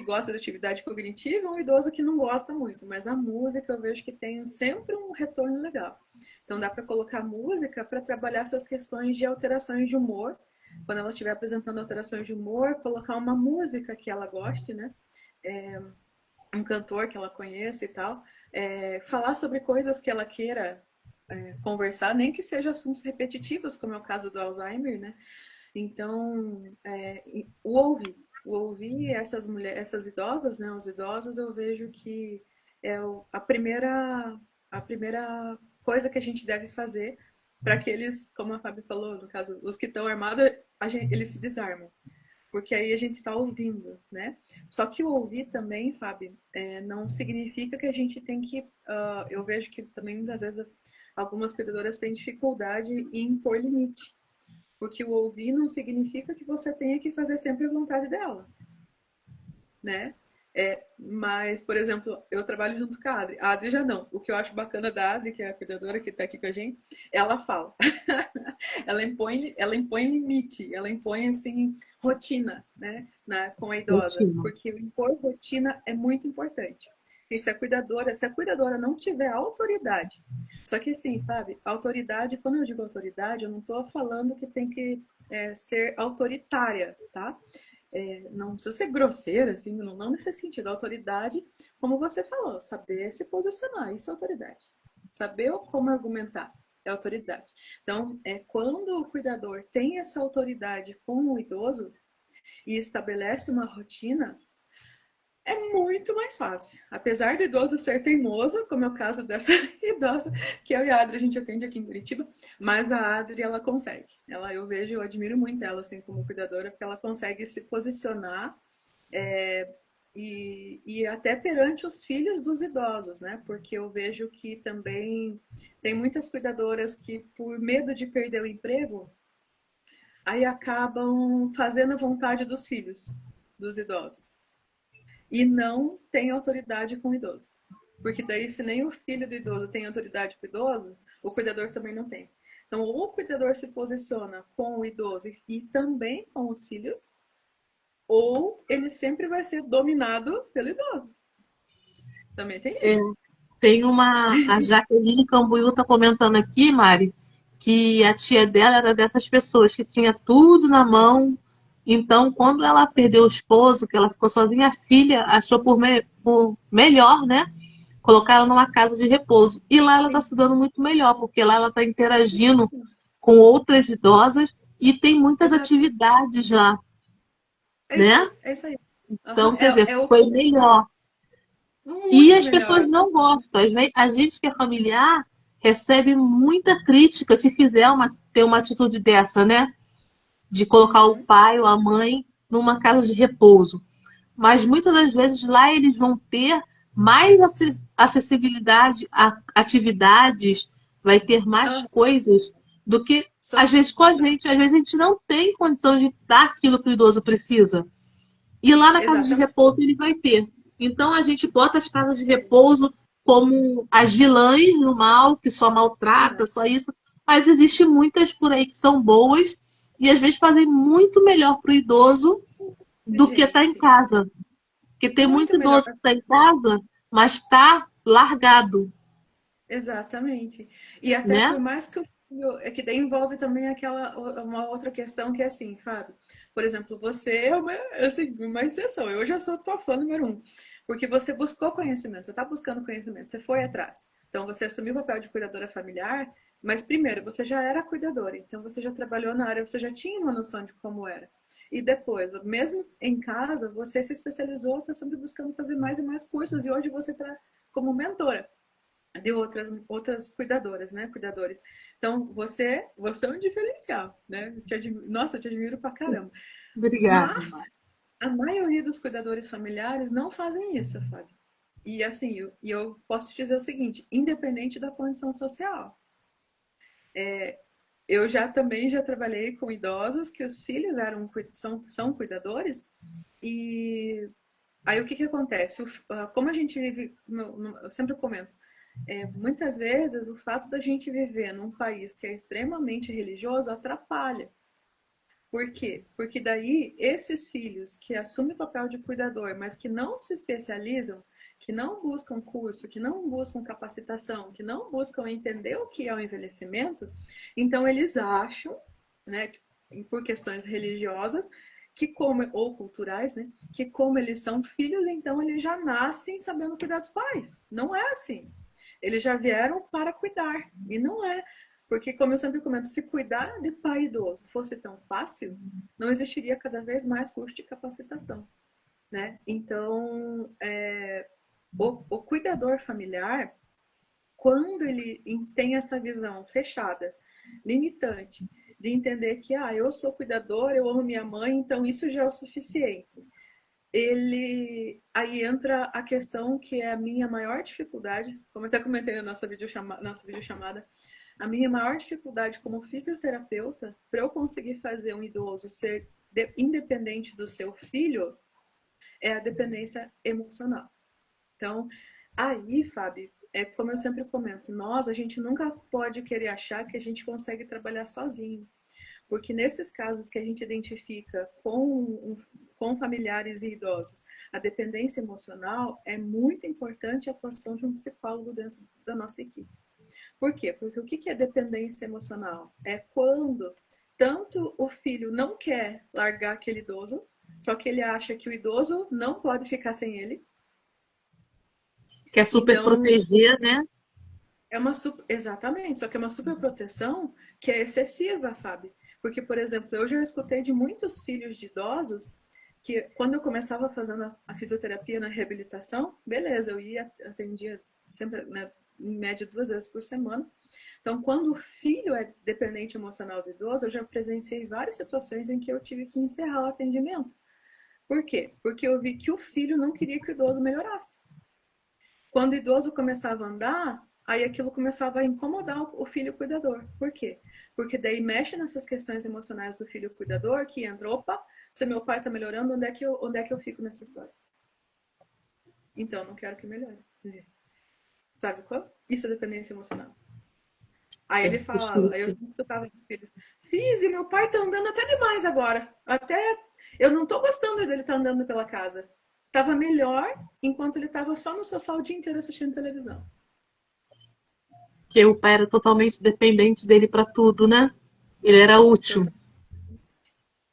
gosta de atividade cognitiva ou um idoso que não gosta muito, mas a música eu vejo que tem sempre um retorno legal. Então, dá para colocar música para trabalhar essas questões de alterações de humor. Quando ela estiver apresentando alterações de humor, colocar uma música que ela goste, né? Um cantor que ela conheça e tal, falar sobre coisas que ela queira conversar, nem que sejam assuntos repetitivos, como é o caso do Alzheimer, né? Então, o ouvir essas mulheres, essas idosas, né, os idosos, eu vejo que é a primeira coisa que a gente deve fazer para que eles, como a Fábio falou, no caso, os que estão armados, eles se desarmam porque aí a gente está ouvindo, né? Só que o ouvir também, Fábio, não significa que a gente tem que. Eu vejo que também, às vezes, algumas cuidadoras têm dificuldade em impor limite. Porque o ouvir não significa que você tenha que fazer sempre a vontade dela, né? Mas, por exemplo, eu trabalho junto com a Adri. A Adri já não. O que eu acho bacana da Adri, que é a cuidadora que está aqui com a gente, ela fala. ela impõe limite, ela impõe, assim, rotina, né? Com a idosa. rotina. Porque impor rotina é muito importante. E se a cuidadora não tiver autoridade, só que assim, sabe, autoridade, quando eu digo autoridade, eu não estou falando que tem que ser autoritária, tá? Não precisa ser grosseira, assim, não nesse sentido. A autoridade, como você falou, saber se posicionar, isso é autoridade. Saber como argumentar é autoridade. Então, quando o cuidador tem essa autoridade com o idoso e estabelece uma rotina, é muito mais fácil. Apesar do idoso ser teimoso, como é o caso dessa idosa, que eu e a Adri a gente atende aqui em Curitiba, mas a Adri ela consegue. Eu admiro muito ela assim como cuidadora, porque ela consegue se posicionar e até perante os filhos dos idosos, né? Porque eu vejo que também tem muitas cuidadoras que, por medo de perder o emprego, aí acabam fazendo a vontade dos filhos dos idosos e não tem autoridade com o idoso. Porque daí, se nem o filho do idoso tem autoridade com o idoso, o cuidador também não tem. Então, ou o cuidador se posiciona com o idoso e também com os filhos, ou ele sempre vai ser dominado pelo idoso. Também tem É, isso. tem a Jaqueline Cambuí tá comentando aqui, Mari, que a tia dela era dessas pessoas que tinha tudo na mão. Então, quando ela perdeu o esposo, que ela ficou sozinha, a filha achou por melhor, né? Colocar ela numa casa de repouso. E lá ela está Sim. se dando muito melhor, porque lá ela está interagindo Sim. com outras idosas e tem muitas Exato. atividades lá, É isso né? aí. É isso aí. Aham. Então, quer dizer, É o foi melhor. E muito as pessoas melhor. não gostam. A gente que é familiar recebe muita crítica se fizer ter uma atitude dessa, né? De colocar o Uhum. pai ou a mãe numa casa de repouso. Mas muitas das vezes lá eles vão ter mais acessibilidade a atividades, vai ter mais Aham. coisas do que às vezes com a Socialização. gente. Às vezes a gente não tem condição de dar aquilo que o idoso precisa. E lá na casa de Exatamente. repouso ele vai ter. Então a gente bota as casas de repouso como as vilãs do mal, que só maltrata, Não. só isso. Mas existe muitas por aí que são boas e às vezes fazem muito melhor para o idoso do que estar em Gente, casa. Porque tem muito muito melhor. idoso que está em casa, mas está largado, Exatamente. E até né? por mais que o filho, é que daí envolve também aquela uma outra questão que é assim, Fábio. Por exemplo, você é uma exceção. Eu já sou tua fã número um. Porque você buscou conhecimento, você está buscando conhecimento, você foi atrás. Então, você assumiu o papel de cuidadora familiar, mas primeiro, você já era cuidadora, então você já trabalhou na área, você já tinha uma noção de como era. E depois, mesmo em casa, você se especializou, está sempre buscando fazer mais e mais cursos, e hoje você está como mentora de outras cuidadoras, né? Cuidadores. Então, você é um diferencial, né? Nossa, eu te admiro pra caramba. Obrigada, Mari. Mas a maioria dos cuidadores familiares não fazem isso, Fábio. E assim, eu posso te dizer o seguinte, independente da condição social. Eu já trabalhei com idosos que os filhos são cuidadores e aí o que acontece? Como a gente vive, eu sempre comento, muitas vezes o fato da gente viver num país que é extremamente religioso atrapalha. Por quê? Porque daí esses filhos que assumem o papel de cuidador, mas que não se especializam, que não buscam curso, que não buscam capacitação, que não buscam entender o que é o envelhecimento, então eles acham, né, por questões religiosas, que como ou culturais, né, que como eles são filhos, então eles já nascem sabendo cuidar dos pais. Não é assim. Eles já vieram para cuidar e não é. Porque, como eu sempre comento, se cuidar de pai idoso fosse tão fácil, não existiria cada vez mais curso de capacitação, né? Então, o cuidador familiar, quando ele tem essa visão fechada, limitante, de entender que, eu sou cuidador, eu amo minha mãe, então isso já é o suficiente. Aí entra a questão que é a minha maior dificuldade, como eu até comentei na nossa videochamada, a minha maior dificuldade como fisioterapeuta, para eu conseguir fazer um idoso ser independente do seu filho, é a dependência emocional. Então, aí, Fábio, é como eu sempre comento, a gente nunca pode querer achar que a gente consegue trabalhar sozinho. Porque nesses casos que a gente identifica com familiares e idosos, a dependência emocional é muito importante a atuação de um psicólogo dentro da nossa equipe. Por quê? Porque o que é dependência emocional? É quando tanto o filho não quer largar aquele idoso, só que ele acha que o idoso não pode ficar sem ele. Quer super Então, proteger, né? exatamente, só que é uma superproteção que é excessiva, Fábio. Porque, por exemplo, eu já escutei de muitos filhos de idosos que quando eu começava fazendo a fisioterapia na reabilitação, beleza, eu ia, atendia sempre, né, em média 2 vezes por semana. Então, quando o filho é dependente emocional do idoso, eu já presenciei várias situações em que eu tive que encerrar o atendimento. Por quê? Porque eu vi que o filho não queria que o idoso melhorasse. Quando o idoso começava a andar, aí aquilo começava a incomodar o filho cuidador. Por quê? Porque daí mexe nessas questões emocionais do filho cuidador, que entra, opa, se meu pai está melhorando, onde é que eu fico nessa história? Então, não quero que melhore. Sabe qual? Isso é dependência emocional. Aí É ele falava, aí eu difícil. sempre escutava dos filhos, Fiz, e meu pai tá andando até demais agora. Até eu não tô gostando dele tá andando pela casa. Tava melhor enquanto ele tava só no sofá o dia inteiro assistindo televisão. Porque o pai era totalmente dependente dele para tudo, né? Ele era útil. Então,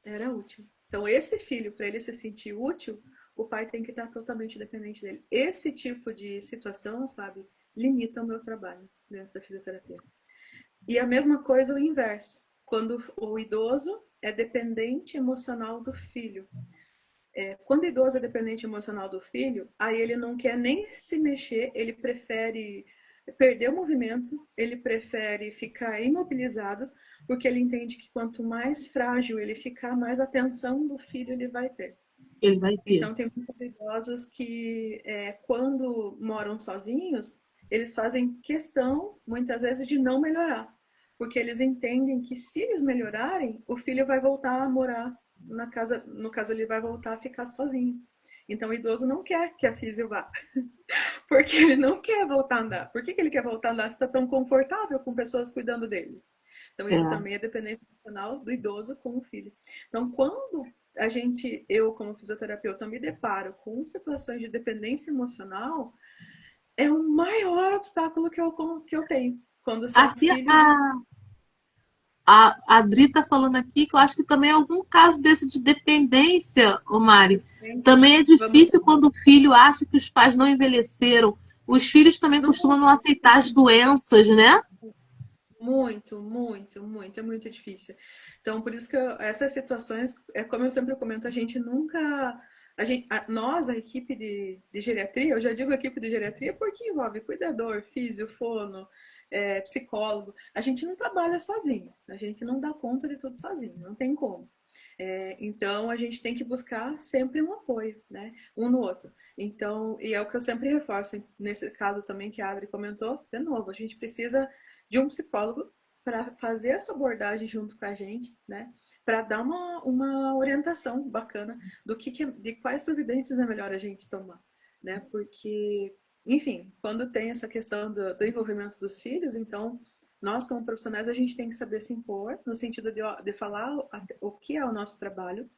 era útil. Então, esse filho, para ele se sentir útil, o pai tem que estar totalmente dependente dele. Esse tipo de situação, Fábio, limita o meu trabalho dentro da fisioterapia. E a mesma coisa o inverso. Quando o idoso é dependente emocional do filho. Quando o idoso é dependente emocional do filho, aí ele não quer nem se mexer, ele prefere perder o movimento, ele prefere ficar imobilizado, porque ele entende que quanto mais frágil ele ficar, mais atenção do filho ele vai ter. Ele vai ter. Então, tem muitos idosos que, quando moram sozinhos, eles fazem questão, muitas vezes, de não melhorar. Porque eles entendem que se eles melhorarem, o filho vai voltar a morar na casa, no caso, ele vai voltar a ficar sozinho. Então, o idoso não quer que a físio vá, porque ele não quer voltar a andar. Por que ele quer voltar a andar se está tão confortável com pessoas cuidando dele? Então, isso É. também é dependência emocional do idoso com o filho. Então, quando eu como fisioterapeuta, me deparo com situações de dependência emocional, é o maior obstáculo que eu tenho. Quando são Aqui filhos e a Adri tá falando aqui que eu acho que também é algum caso desse de dependência, ô Mari. Também é vamos difícil quando o filho acha que os pais não envelheceram. Os filhos também costumam não Nossa, aceitar as doenças, né? muito, muito, muito, é muito difícil. Então, por isso que essas situações, como eu sempre comento, a gente nunca. Nós, a equipe de geriatria, eu já digo equipe de geriatria porque envolve cuidador, físio, fono, psicólogo. A gente não trabalha sozinho, a gente não dá conta de tudo sozinho, não tem como. Então, a gente tem que buscar sempre um apoio, né? Um no outro. Então, e é o que eu sempre reforço, nesse caso também que a Adri comentou, de novo, a gente precisa de um psicólogo para fazer essa abordagem junto com a gente, né? Para dar uma orientação bacana de quais providências é melhor a gente tomar, né? Porque, enfim, quando tem essa questão do envolvimento dos filhos, então nós, como profissionais, a gente tem que saber se impor, no sentido de falar o que é o nosso trabalho,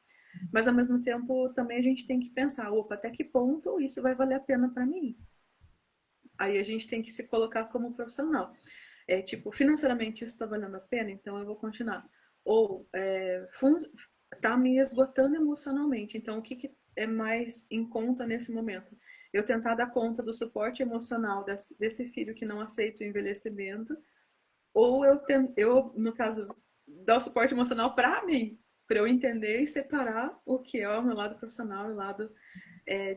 mas ao mesmo tempo também a gente tem que pensar, opa, até que ponto isso vai valer a pena para mim? Aí a gente tem que se colocar como profissional. Tipo, financeiramente isso está valendo a pena, então eu vou continuar. Ou tá me esgotando emocionalmente, então o que é mais em conta nesse momento? Eu tentar dar conta do suporte emocional desse filho que não aceita o envelhecimento, ou eu no caso, dar o suporte emocional para mim, para eu entender e separar o que é o meu lado profissional e o lado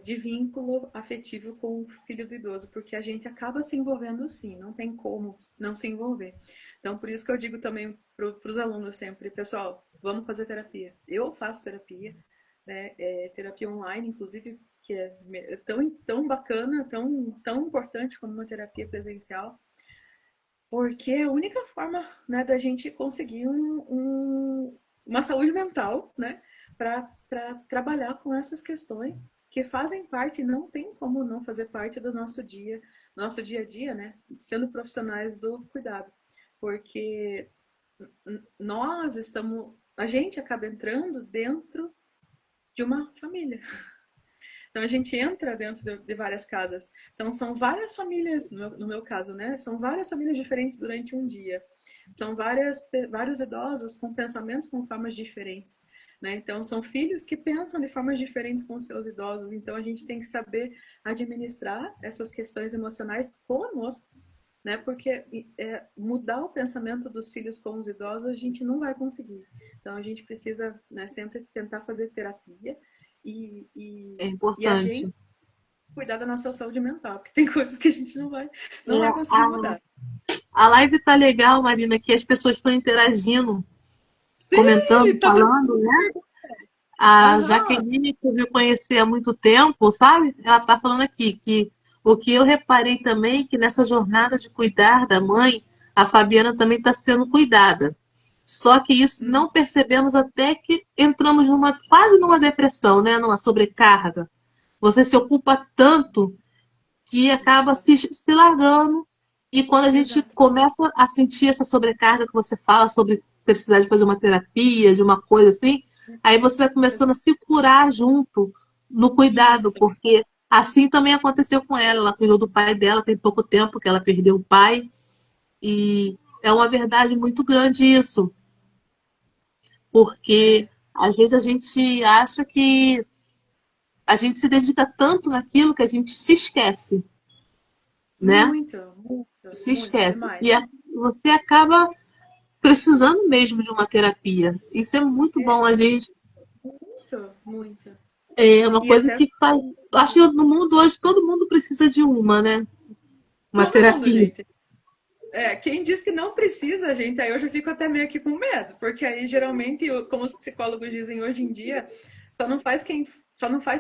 de vínculo afetivo com o filho do idoso, porque a gente acaba se envolvendo sim, não tem como não se envolver. Então, por isso que eu digo também para os alunos sempre, pessoal, vamos fazer terapia. Eu faço terapia, né? Terapia online, inclusive, que é tão bacana, tão importante como uma terapia presencial, porque é a única forma, né, da gente conseguir uma saúde mental, né, para trabalhar com essas questões que fazem parte, não tem como não fazer parte do nosso dia a dia, né, sendo profissionais do cuidado, porque a gente acaba entrando dentro de uma família. Então a gente entra dentro de várias casas. Então são várias famílias, no meu caso, né? São várias famílias diferentes durante um dia. São vários idosos com pensamentos com formas diferentes. Né? Então são filhos que pensam de formas diferentes com seus idosos. Então a gente tem que saber administrar essas questões emocionais conosco. Né? Porque mudar o pensamento dos filhos com os idosos a gente não vai conseguir. Então a gente precisa, né, sempre tentar fazer terapia e, É e, e a importante. gente cuidar da nossa saúde mental, porque tem coisas que a gente É, não vai conseguir mudar. a live tá legal, Marina, que as pessoas estão interagindo, Sim, comentando, tá todo falando, mundo né? perguntando. A Aham. Jaqueline, que eu me conheci há muito tempo, sabe? Ela tá falando aqui que o que eu reparei também é que nessa jornada de cuidar da mãe, a Fabiana também está sendo cuidada. Só que isso Hum, não percebemos até que entramos quase numa depressão, né? Numa sobrecarga. Você se ocupa tanto que acaba isso. se largando. E quando a gente Exato. começa a sentir essa sobrecarga que você fala sobre precisar de fazer uma terapia, de uma coisa assim, aí você vai começando a se curar junto no cuidado, Isso, porque assim também aconteceu com ela. Ela cuidou do pai dela, tem pouco tempo que ela perdeu o pai, e é uma verdade muito grande isso, porque é. às vezes a gente acha que a gente se dedica tanto naquilo que a gente se esquece, né? Muito, muito, Se muito, esquece. demais. E você acaba precisando mesmo de uma terapia. Isso é muito bom. É, A gente muito, muito. é uma E coisa até que faz. Acho que no mundo hoje todo mundo precisa de uma, né? Uma todo mundo, terapia. gente. É, quem diz que não precisa, gente, aí eu já fico até meio que com medo, porque aí geralmente, como os psicólogos dizem hoje em dia, só não faz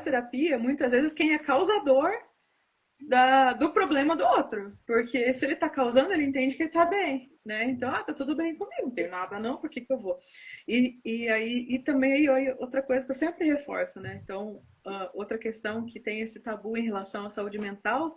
terapia, muitas vezes quem é causador do problema do outro. Porque se ele tá causando, ele entende que ele tá bem, né? Então, tá tudo bem comigo, não tem nada não, por que que eu vou? E também outra coisa que eu sempre reforço, né? Então, outra questão que tem esse tabu em relação à saúde mental,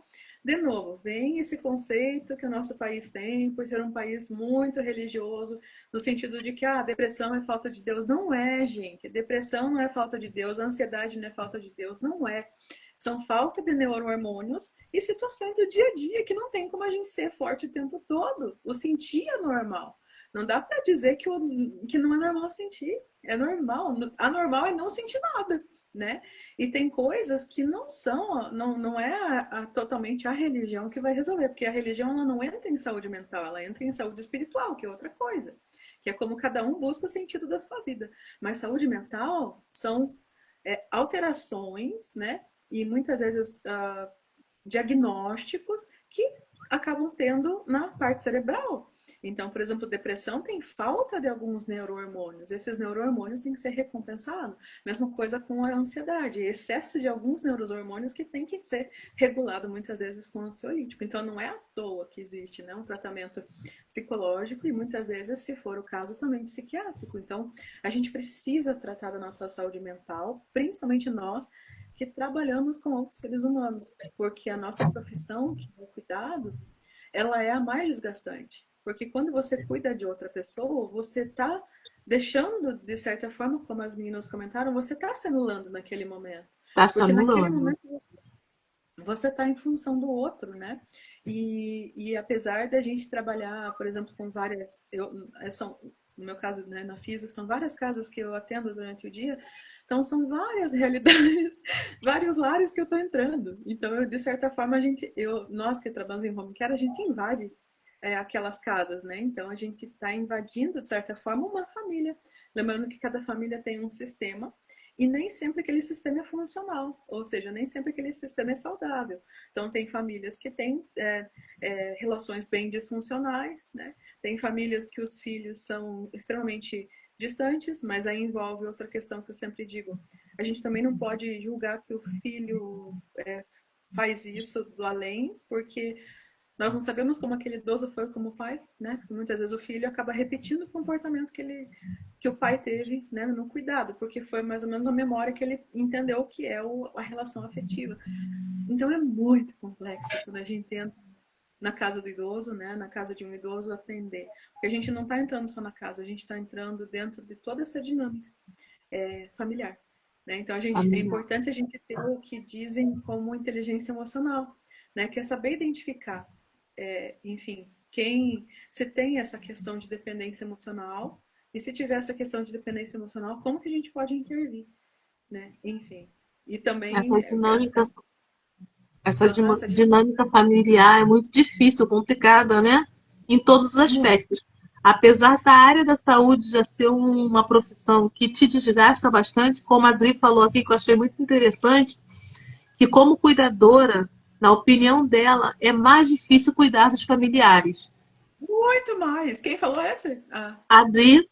de novo, vem esse conceito que o nosso país tem, por ser um país muito religioso, no sentido de que a depressão é falta de Deus. Não é, gente. Depressão não é falta de Deus, a ansiedade não é falta de Deus, não é. São falta de neurohormônios e situações do dia a dia que não tem como a gente ser forte o tempo todo. O sentir é normal. Não dá para dizer que não é normal sentir. É normal. Anormal é não sentir nada, né? E tem coisas que não são, não é totalmente a religião que vai resolver, porque a religião ela não entra em saúde mental, ela entra em saúde espiritual, que é outra coisa, que é como cada um busca o sentido da sua vida. Mas saúde mental são alterações, né? E muitas vezes diagnósticos que acabam tendo na parte cerebral. Então, por exemplo, depressão tem falta de alguns neurohormônios. Esses neurohormônios têm que ser recompensados. Mesma coisa com a ansiedade, excesso de alguns neurohormônios que tem que ser regulado muitas vezes com ansiolítico. Então, não é à toa que existe, né, um tratamento psicológico e muitas vezes, se for o caso, também psiquiátrico. Então, a gente precisa tratar da nossa saúde mental, principalmente nós que trabalhamos com outros seres humanos, porque a nossa profissão, que é o cuidado, ela é a mais desgastante. Porque quando você cuida de outra pessoa, você está deixando, de certa forma, como as meninas comentaram, você está se anulando naquele momento. Tá se Porque naquele anulando. momento você está em função do outro, né? E apesar da gente trabalhar, por exemplo, com várias. No meu caso, né, na Física, são várias casas que eu atendo durante o dia, então são várias realidades, vários lares que eu estou entrando. Então, de certa forma, nós que trabalhamos em home care, a gente invade aquelas casas, né? Então a gente está invadindo, de certa forma, uma família. Lembrando que cada família tem um sistema e nem sempre aquele sistema é funcional, ou seja, nem sempre aquele sistema é saudável. Então, tem famílias que têm relações bem disfuncionais, né? Tem famílias que os filhos são extremamente distantes, mas aí envolve outra questão que eu sempre digo. A gente também não pode julgar que o filho faz isso do além, porque nós não sabemos como aquele idoso foi como pai, né? Porque muitas vezes o filho acaba repetindo o comportamento que o pai teve, né, no cuidado, porque foi mais ou menos a memória que ele entendeu que é a relação afetiva. Então é muito complexo quando a gente entra na casa do idoso, né, na casa de um idoso atender, porque a gente não está entrando só na casa, a gente está entrando dentro de toda essa dinâmica familiar. Né? Então é Familiar. importante a gente ter o que dizem como inteligência emocional, né, que é saber identificar enfim, se tem essa questão de dependência emocional, e se tiver essa questão de dependência emocional, como que a gente pode intervir, né? Enfim. E Essa também dinâmica, essa essa dinâmica dinâmica familiar é muito difícil, complicada, né? Em todos os muito. aspectos. Apesar da área da saúde já ser uma profissão que te desgasta bastante, como a Adri falou aqui, que eu achei muito interessante, que como cuidadora, na opinião dela, é mais difícil cuidar dos familiares. Muito mais. Quem falou essa? A Adri,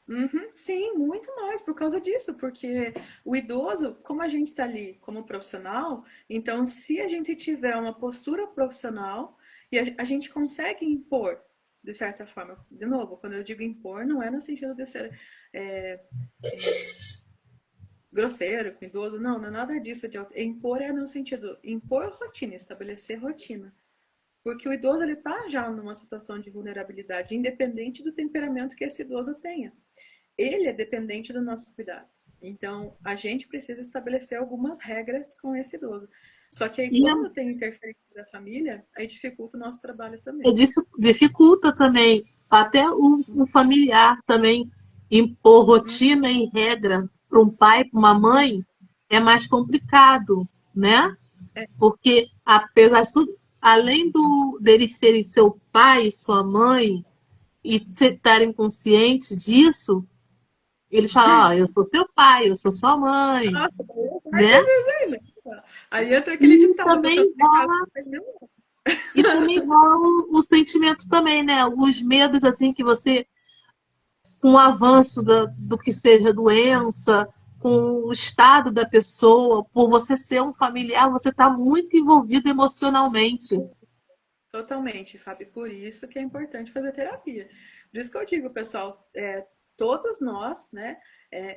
Uhum, sim, muito mais por causa disso, porque o idoso, como a gente está ali como profissional, então se a gente tiver uma postura profissional e a gente consegue impor, de certa forma, de novo, quando eu digo impor, não é no sentido de ser é, grosseiro com idoso, não, não é nada disso. Impor é no sentido impor rotina, estabelecer rotina. Porque o idoso ele está já numa situação de vulnerabilidade, independente do temperamento que esse idoso tenha. Ele é dependente do nosso cuidado. Então, a gente precisa estabelecer algumas regras com esse idoso. Só que aí, E quando tem interferência da família, aí dificulta o nosso trabalho é também. dificulta também, até o familiar também impor Uhum, rotina e regra para um pai, para uma mãe, é mais complicado, né? é, Porque, apesar de tudo, além deles serem seu pai, sua mãe, e estarem conscientes disso, eles falam, ó, eu sou seu pai, eu sou sua mãe, nossa, daí é mais né? vezes ainda. Aí entra aquele E ditado, a pessoa também fica em casa, rola, mas não. e também rola o sentimento também, né? Os medos, assim, que você, com o avanço do que seja doença, com o estado da pessoa, por você ser um familiar, você está muito envolvido emocionalmente. Totalmente, Fábio. Por isso que é importante fazer terapia. Por isso que eu digo, pessoal, todos nós, né?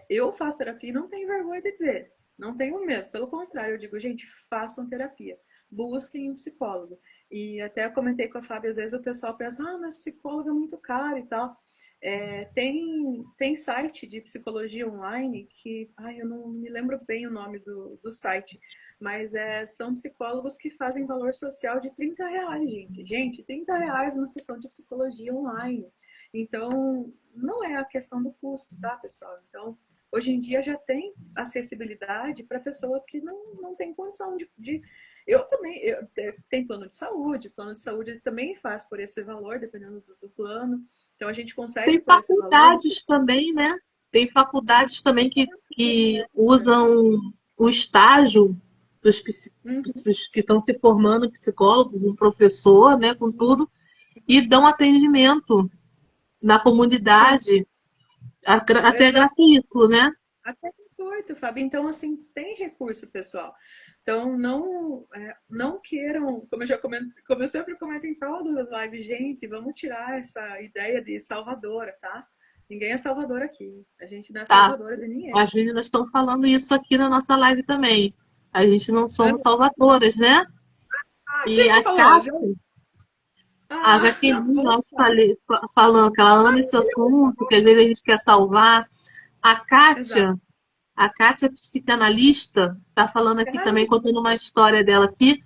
Eu faço terapia e não tenho vergonha de dizer. Não tenho mesmo. Pelo contrário, eu digo, gente, façam terapia. Busquem um psicólogo. E até eu comentei com a Fábio, às vezes o pessoal pensa, mas psicólogo é muito caro e tal. Tem site de psicologia online que, eu não me lembro bem o nome do site, mas são psicólogos que fazem valor social de R$ 30, gente. Gente, R$ 30 uma sessão de psicologia online. Então, não é a questão do custo, tá, pessoal? Então, hoje em dia já tem acessibilidade para pessoas que não têm condição de. Eu também, tem plano de saúde também faz por esse valor, dependendo do plano. Então, a gente consegue Tem por esse valor. faculdades também, né? Tem faculdades também que usam o estágio Uhum, dos que estão se formando psicólogo, com professor, né, com tudo, e dão atendimento na sim, comunidade, até exato. gratuito, né? Até 18, Fábio. Então, assim, tem recurso, pessoal. Então, não queiram, como eu sempre comento em todas as lives, gente, vamos tirar essa ideia de salvadora, tá? Ninguém é salvador aqui. A gente não é Tá. salvadora de ninguém. As meninas estão falando isso aqui na nossa live também. A gente não somos salvadoras, né? E Quem que falou? a Ah, Jaqueline, bom. nós falando que ela ama esse assunto, que às vezes a gente quer salvar. A Exato. Kátia, a Kátia, psicanalista, está falando aqui também, Canalista. contando uma história dela aqui,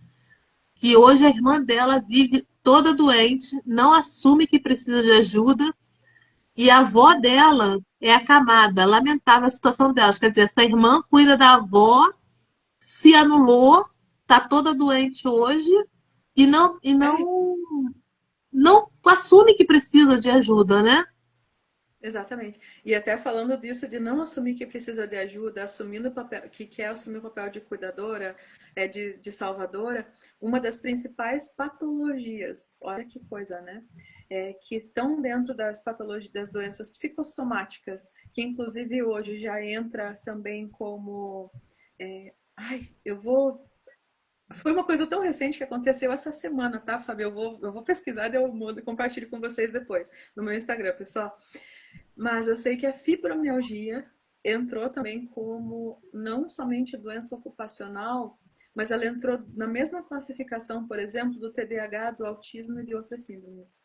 que hoje a irmã dela vive toda doente, não assume que precisa de ajuda, e a avó dela é acamada. Lamentável a situação dela. Quer dizer, essa irmã cuida da avó, se anulou, está toda doente hoje, É, não assume que precisa de ajuda, né? exatamente. E até falando disso de não assumir que precisa de ajuda, assumindo o papel, que quer assumir o papel de cuidadora, de salvadora, uma das principais patologias, olha que coisa, né? Que estão dentro das patologias, das doenças psicossomáticas, que inclusive hoje já entra também como. Eu vou. Foi uma coisa tão recente que aconteceu essa semana, tá, Fábio? Eu vou pesquisar e eu mudo e compartilho com vocês depois no meu Instagram, pessoal. Mas eu sei que a fibromialgia entrou também como não somente doença ocupacional, mas ela entrou na mesma classificação, por exemplo, do TDAH, do autismo e de outras síndromes.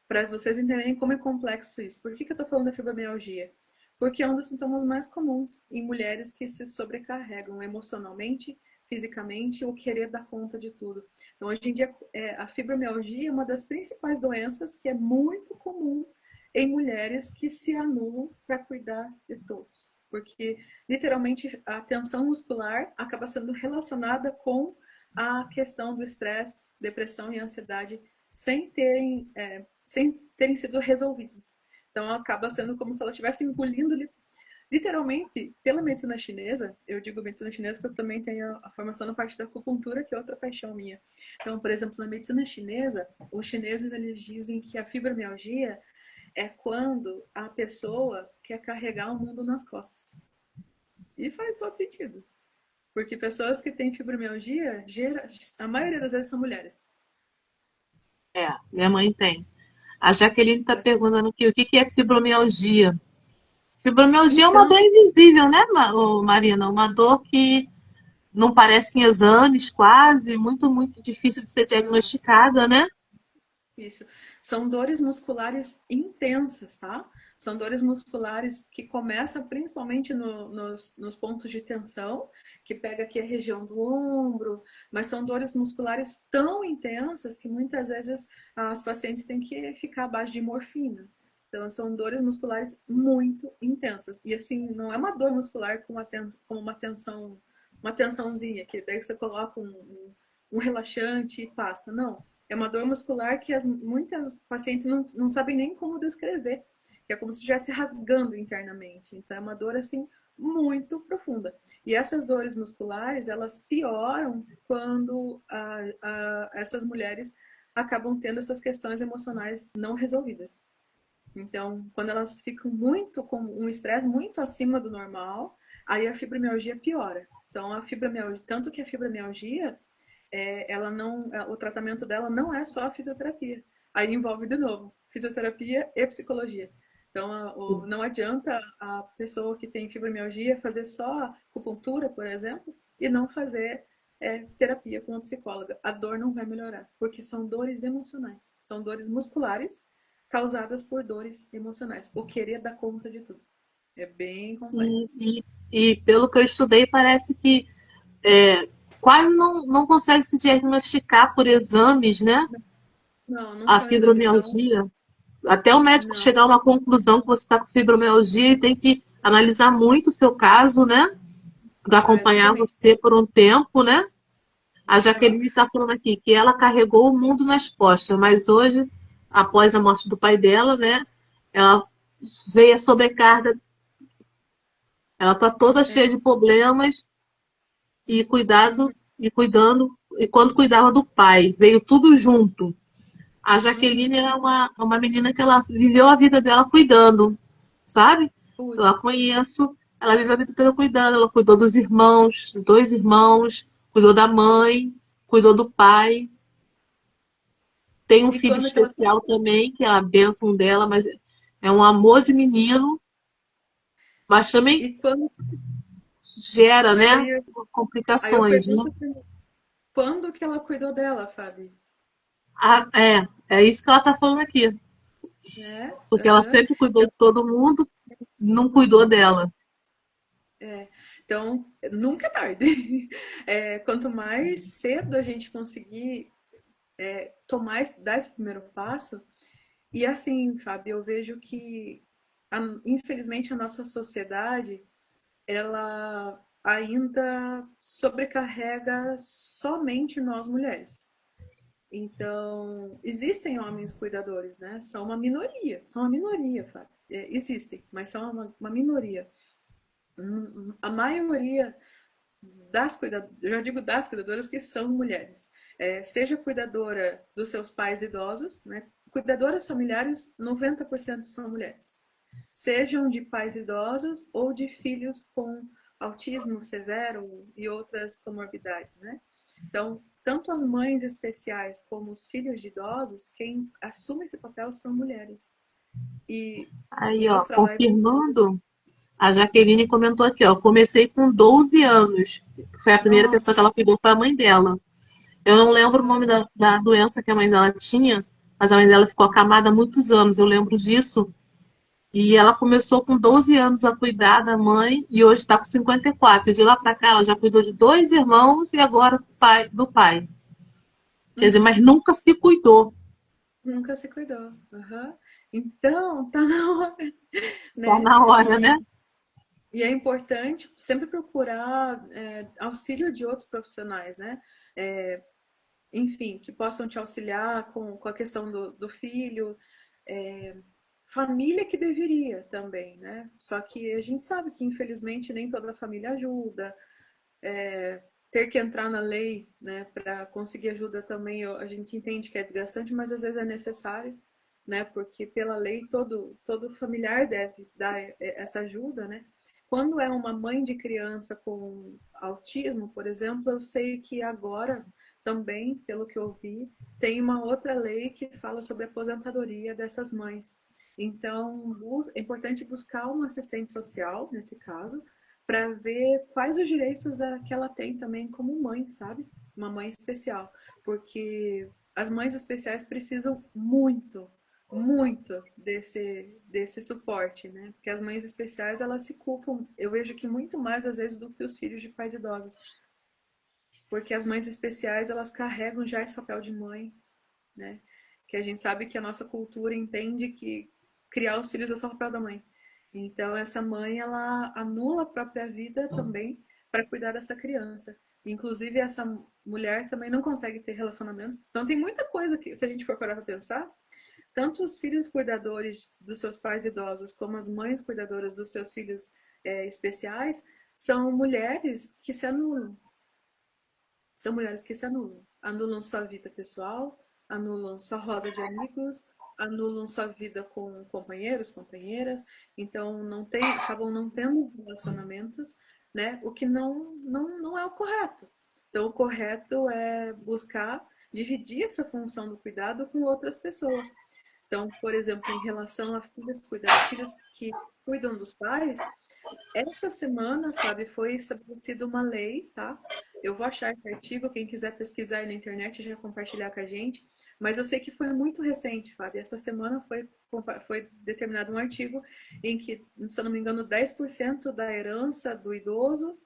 Para vocês entenderem como é complexo isso. Por que eu estou falando da fibromialgia? Porque é um dos sintomas mais comuns em mulheres que se sobrecarregam emocionalmente, fisicamente ou querer dar conta de tudo. Então, hoje em dia, a fibromialgia é uma das principais doenças que é muito comum em mulheres que se anulam para cuidar de todos. Porque, literalmente, a tensão muscular acaba sendo relacionada com a questão do estresse, depressão e ansiedade sem terem sido resolvidos. Então, acaba sendo como se ela estivesse engolindo literalmente pela medicina chinesa. Eu digo medicina chinesa porque eu também tenho a formação na parte da acupuntura, que é outra paixão minha. Então, por exemplo, na medicina chinesa, os chineses eles dizem que a fibromialgia é quando a pessoa quer carregar o mundo nas costas. E faz todo sentido. Porque pessoas que têm fibromialgia, a maioria das vezes são mulheres. É, minha mãe tem. A Jaqueline está perguntando aqui o que é fibromialgia. Fibromialgia é uma Então, dor invisível, né, Marina? Uma dor que não parecem exames quase, muito, muito difícil de ser diagnosticada, né? Isso. São dores musculares intensas, tá? São dores musculares que começam principalmente nos pontos de tensão, que pega aqui a região do ombro, mas são dores musculares tão intensas que muitas vezes as pacientes têm que ficar abaixo de morfina. Então, são dores musculares muito intensas. E assim, não é uma dor muscular com uma tensãozinha, que daí você coloca um relaxante e passa. Não. É uma dor muscular que muitas pacientes não sabem nem como descrever, que é como se estivesse rasgando internamente. Então, é uma dor, assim, muito profunda. E essas dores musculares, elas pioram quando essas mulheres acabam tendo essas questões emocionais não resolvidas. Então, quando elas ficam muito com um estresse muito acima do normal, aí a fibromialgia piora. Então, a fibromialgia, tanto que a fibromialgia ela não, o tratamento dela não é só fisioterapia. Aí envolve de novo fisioterapia e psicologia. Então, não adianta a pessoa que tem fibromialgia fazer só acupuntura, por exemplo, e não fazer terapia com a psicóloga. A dor não vai melhorar, porque são dores emocionais, são dores musculares causadas por dores emocionais. O querer dar conta de tudo. É bem E, complexo. e, e pelo que eu estudei, parece que quase não consegue se diagnosticar por exames, né? Não, não A são exames, são. fibromialgia. Até o médico Não. chegar a uma conclusão que você está com fibromialgia e tem que analisar muito o seu caso, né? Ah, Acompanhar exatamente. você por um tempo, né? A Aham. Jaqueline está falando aqui que ela carregou o mundo nas costas, mas hoje, após a morte do pai dela, né? Ela veio a sobrecarga, ela está toda cheia de problemas e cuidando, e quando cuidava do pai, veio tudo junto. A Jaqueline Uhum. é uma menina que ela viveu a vida dela cuidando, sabe? Ui. Eu a conheço, ela viveu a vida toda cuidando, ela cuidou dos irmãos, dois irmãos, cuidou da mãe, cuidou do pai. Tem um E filho quando que ela. especial também, que é a bênção dela, mas é um amor de menino, mas também E quando. gera, Mas né, aí eu complicações, né? pergunto quando que ela cuidou dela, Fábio? Ah, é isso que ela tá falando aqui. Né? Porque ela Aham. sempre cuidou Então, de todo mundo, não cuidou dela. então, nunca é tarde. Quanto mais cedo a gente conseguir dar esse primeiro passo, e assim, Fábio, eu vejo que, infelizmente, a nossa sociedade, ela ainda sobrecarrega somente nós mulheres. Então, existem homens cuidadores, né? São uma minoria, Fábio. Existem, mas são uma minoria. A maioria das cuidadoras, eu já digo das cuidadoras, que são mulheres. Seja cuidadora dos seus pais idosos, né? Cuidadoras familiares, 90% são mulheres. Sejam de pais idosos ou de filhos com autismo severo e outras comorbidades, né? Então, tanto as mães especiais como os filhos de idosos, quem assume esse papel são mulheres. E Aí, em ó, outra live. confirmando, a Jaqueline comentou aqui, ó, comecei com 12 anos. Foi a primeira pessoa que Nossa! ela cuidou, foi a mãe dela. Eu não lembro o Uhum. nome da doença que a mãe dela tinha, mas a mãe dela ficou acamada há muitos anos, eu lembro disso. E ela começou com 12 anos a cuidar da mãe e hoje está com 54. E de lá para cá ela já cuidou de dois irmãos e agora do pai. Quer dizer, mas Uhum. nunca se cuidou. Nunca se cuidou. Uhum. Então, tá na hora, Tá né? na hora, né? E é importante sempre procurar auxílio de outros profissionais, né? É, enfim, que possam te auxiliar com a questão do filho. É, família que deveria também, né? Só que a gente sabe que, infelizmente, nem toda a família ajuda. Ter que entrar na lei, né, para conseguir ajuda também, a gente entende que é desgastante, mas às vezes é necessário, né? Porque pela lei todo familiar deve dar essa ajuda, né? Quando é uma mãe de criança com autismo, por exemplo, eu sei que agora também, pelo que eu vi, tem uma outra lei que fala sobre a aposentadoria dessas mães. Então, é importante buscar um assistente social, nesse caso, para ver quais os direitos que ela tem também como mãe, sabe? Uma mãe especial. Porque as mães especiais precisam muito, muito desse suporte, né? Porque as mães especiais, elas se culpam, eu vejo que muito mais às vezes do que os filhos de pais idosos. Porque as mães especiais, elas carregam já esse papel de mãe, né? Que a gente sabe que a nossa cultura entende que criar os filhos é só o papel da mãe. Então, essa mãe, ela anula a própria vida também para cuidar dessa criança. Inclusive, essa mulher também não consegue ter relacionamentos. Então, tem muita coisa que, se a gente for parar para pensar, tanto os filhos cuidadores dos seus pais idosos, como as mães cuidadoras dos seus filhos especiais, são mulheres que se anulam. São mulheres que se anulam. Anulam sua vida pessoal, anulam sua roda de amigos, anulam sua vida com companheiros, companheiras. Então, acabam não tendo relacionamentos, né? O que não é o correto. Então, o correto é buscar dividir essa função do cuidado com outras pessoas. Então, por exemplo, em relação a filhos que cuidam dos pais, essa semana, Fábio, foi estabelecida uma lei, tá? Eu vou achar esse artigo, quem quiser pesquisar aí na internet já compartilhar com a gente. Mas eu sei que foi muito recente, Fábio. Essa semana foi determinado um artigo em que, se eu não me engano, 10% da herança do idoso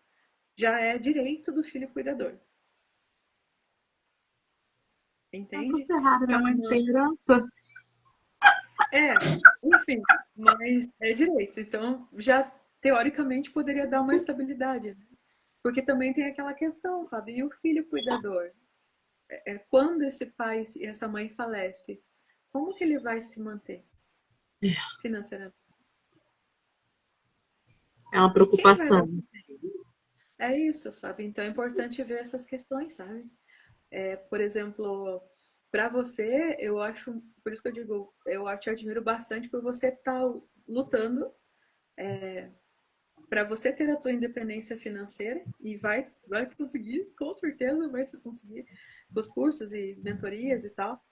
já é direito do filho cuidador. Eu tô Entende? ferrada, minha Então, mãe não tem herança. enfim, mas é direito. Então, já teoricamente poderia dar uma estabilidade, né? Porque também tem aquela questão, Fábio, e o filho cuidador? Quando esse pai e essa mãe falece, como que ele vai se manter financeiramente? É uma E quem vai dar? preocupação. É isso, Fábio. Então é importante ver essas questões, sabe? Por exemplo, para você, eu acho, por isso que eu digo, eu te admiro bastante por você estar lutando para você ter a tua independência financeira e vai conseguir, com certeza vai se conseguir com os cursos e mentorias e tal.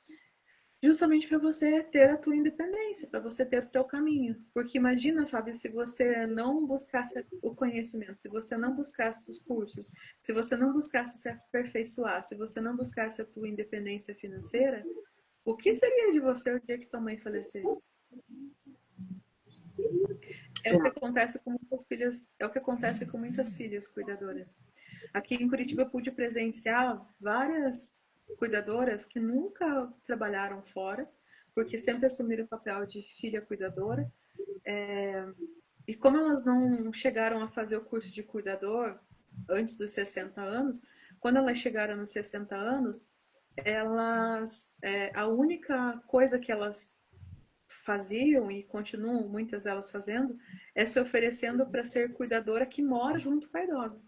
Justamente para você ter a tua independência, para você ter o teu caminho. Porque imagina, Fábio, se você não buscasse o conhecimento, se você não buscasse os cursos, se você não buscasse se aperfeiçoar, se você não buscasse a tua independência financeira, o que seria de você o dia que tua mãe falecesse? É o que É. acontece com muitas filhas, é o que acontece com muitas filhas cuidadoras. Aqui em Curitiba eu pude presenciar várias cuidadoras que nunca trabalharam fora, porque sempre assumiram o papel de filha cuidadora. E como elas não chegaram a fazer o curso de cuidador antes dos 60 anos, quando elas chegaram nos 60 anos, a única coisa que elas faziam e continuam muitas delas fazendo é se oferecendo para ser cuidadora que mora junto com a idosa.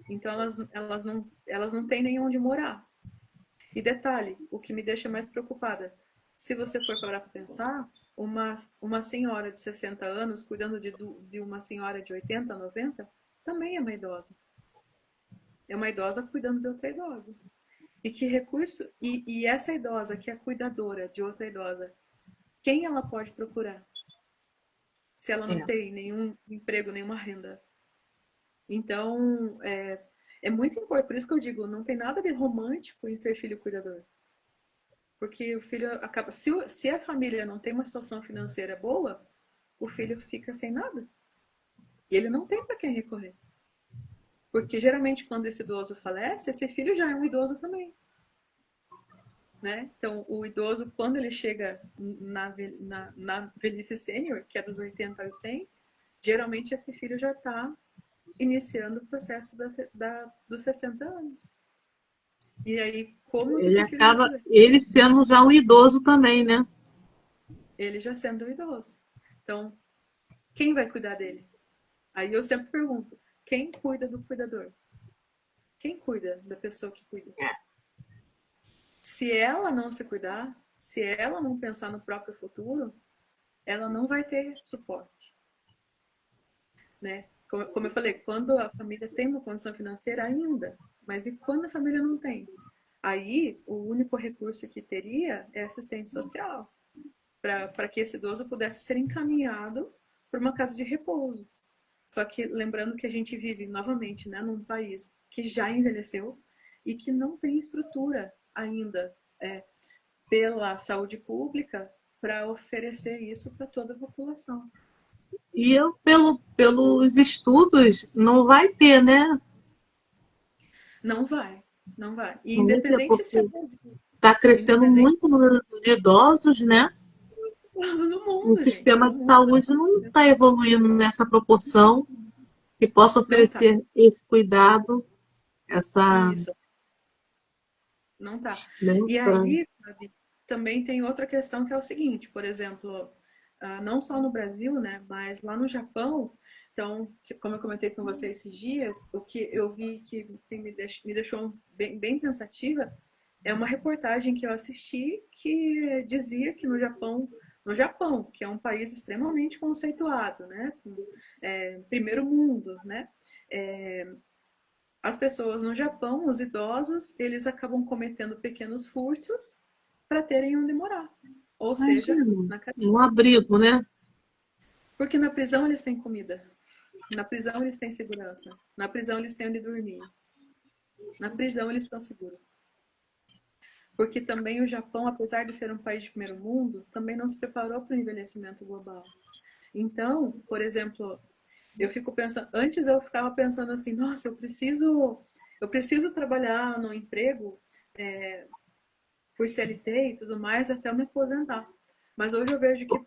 Então elas não têm nem onde morar. E detalhe, o que me deixa mais preocupada, se você for parar para pensar, uma senhora de 60 anos cuidando de uma senhora de 80, 90, também é uma idosa. É uma idosa cuidando de outra idosa. E que recurso, e essa idosa que é cuidadora de outra idosa, quem ela pode procurar? Se ela não É. tem nenhum emprego, nenhuma renda. Então, é muito importante. Por isso que eu digo, não tem nada de romântico em ser filho cuidador. Porque o filho acaba. Se a família não tem uma situação financeira boa, o filho fica sem nada. E ele não tem para quem recorrer. Porque geralmente, quando esse idoso falece, esse filho já é um idoso também. Né? Então, o idoso, quando ele chega na velhice sênior, que é dos 80 aos 100, geralmente esse filho já está iniciando o processo dos 60 anos. E aí, como que Ele esse filho vai acaba, fazer? ele sendo já um idoso também, né? Ele já sendo idoso. Então, quem vai cuidar dele? Aí eu sempre pergunto: quem cuida do cuidador? Quem cuida da pessoa que cuida? Se ela não se cuidar, se ela não pensar no próprio futuro, ela não vai ter suporte, né? Como eu falei, quando a família tem uma condição financeira ainda, mas e quando a família não tem? Aí, o único recurso que teria é assistente social, para que esse idoso pudesse ser encaminhado para uma casa de repouso. Só que lembrando que a gente vive novamente, né, num país que já envelheceu e que não tem estrutura ainda pela saúde pública para oferecer isso para toda a população. E eu, pelos estudos, não vai ter, né? Não vai, não vai. E Não vai ter, independente se é porque Brasil, está crescendo independente muito o número de idosos, né? do O mundo, gente, sistema no de mundo. saúde não está evoluindo nessa proporção que possa Não tá. oferecer esse cuidado, essa, Isso, não tá. né, E aí, sabe, também tem outra questão que é o seguinte, por exemplo, não só no Brasil, né, mas lá no Japão, então, como eu comentei com você esses dias, o que eu vi que me deixou bem, bem pensativa é uma reportagem que eu assisti que dizia que no Japão, que é um país extremamente conceituado, né, primeiro mundo, né, as pessoas no Japão, os idosos, eles acabam cometendo pequenos furtos para terem onde morar. Ou seja, imagina, na um cadeia. abrigo, né? Porque na prisão eles têm comida. Na prisão eles têm segurança. Na prisão eles têm onde dormir. Na prisão eles estão seguros. Porque também o Japão, apesar de ser um país de primeiro mundo, também não se preparou para o envelhecimento global. Então, por exemplo, eu fico pensando, antes eu ficava pensando assim, nossa, eu preciso trabalhar no emprego por CLT e tudo mais até eu me aposentar. Mas hoje eu vejo que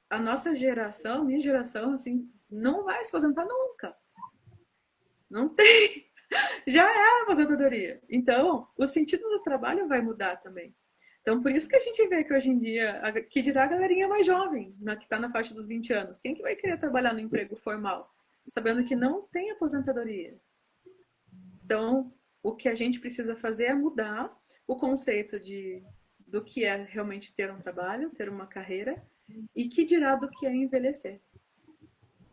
a nossa geração, minha geração, assim, não vai se aposentar nunca. Não tem. Já é a aposentadoria. Então, o sentido do trabalho vai mudar também. Então, por isso que a gente vê que hoje em dia, que dirá a galerinha mais jovem, que está na faixa dos 20 anos, quem que vai querer trabalhar no emprego formal? Sabendo que não tem aposentadoria. Então, o que a gente precisa fazer é mudar o conceito do que é realmente ter um trabalho, ter uma carreira, e que dirá do que é envelhecer.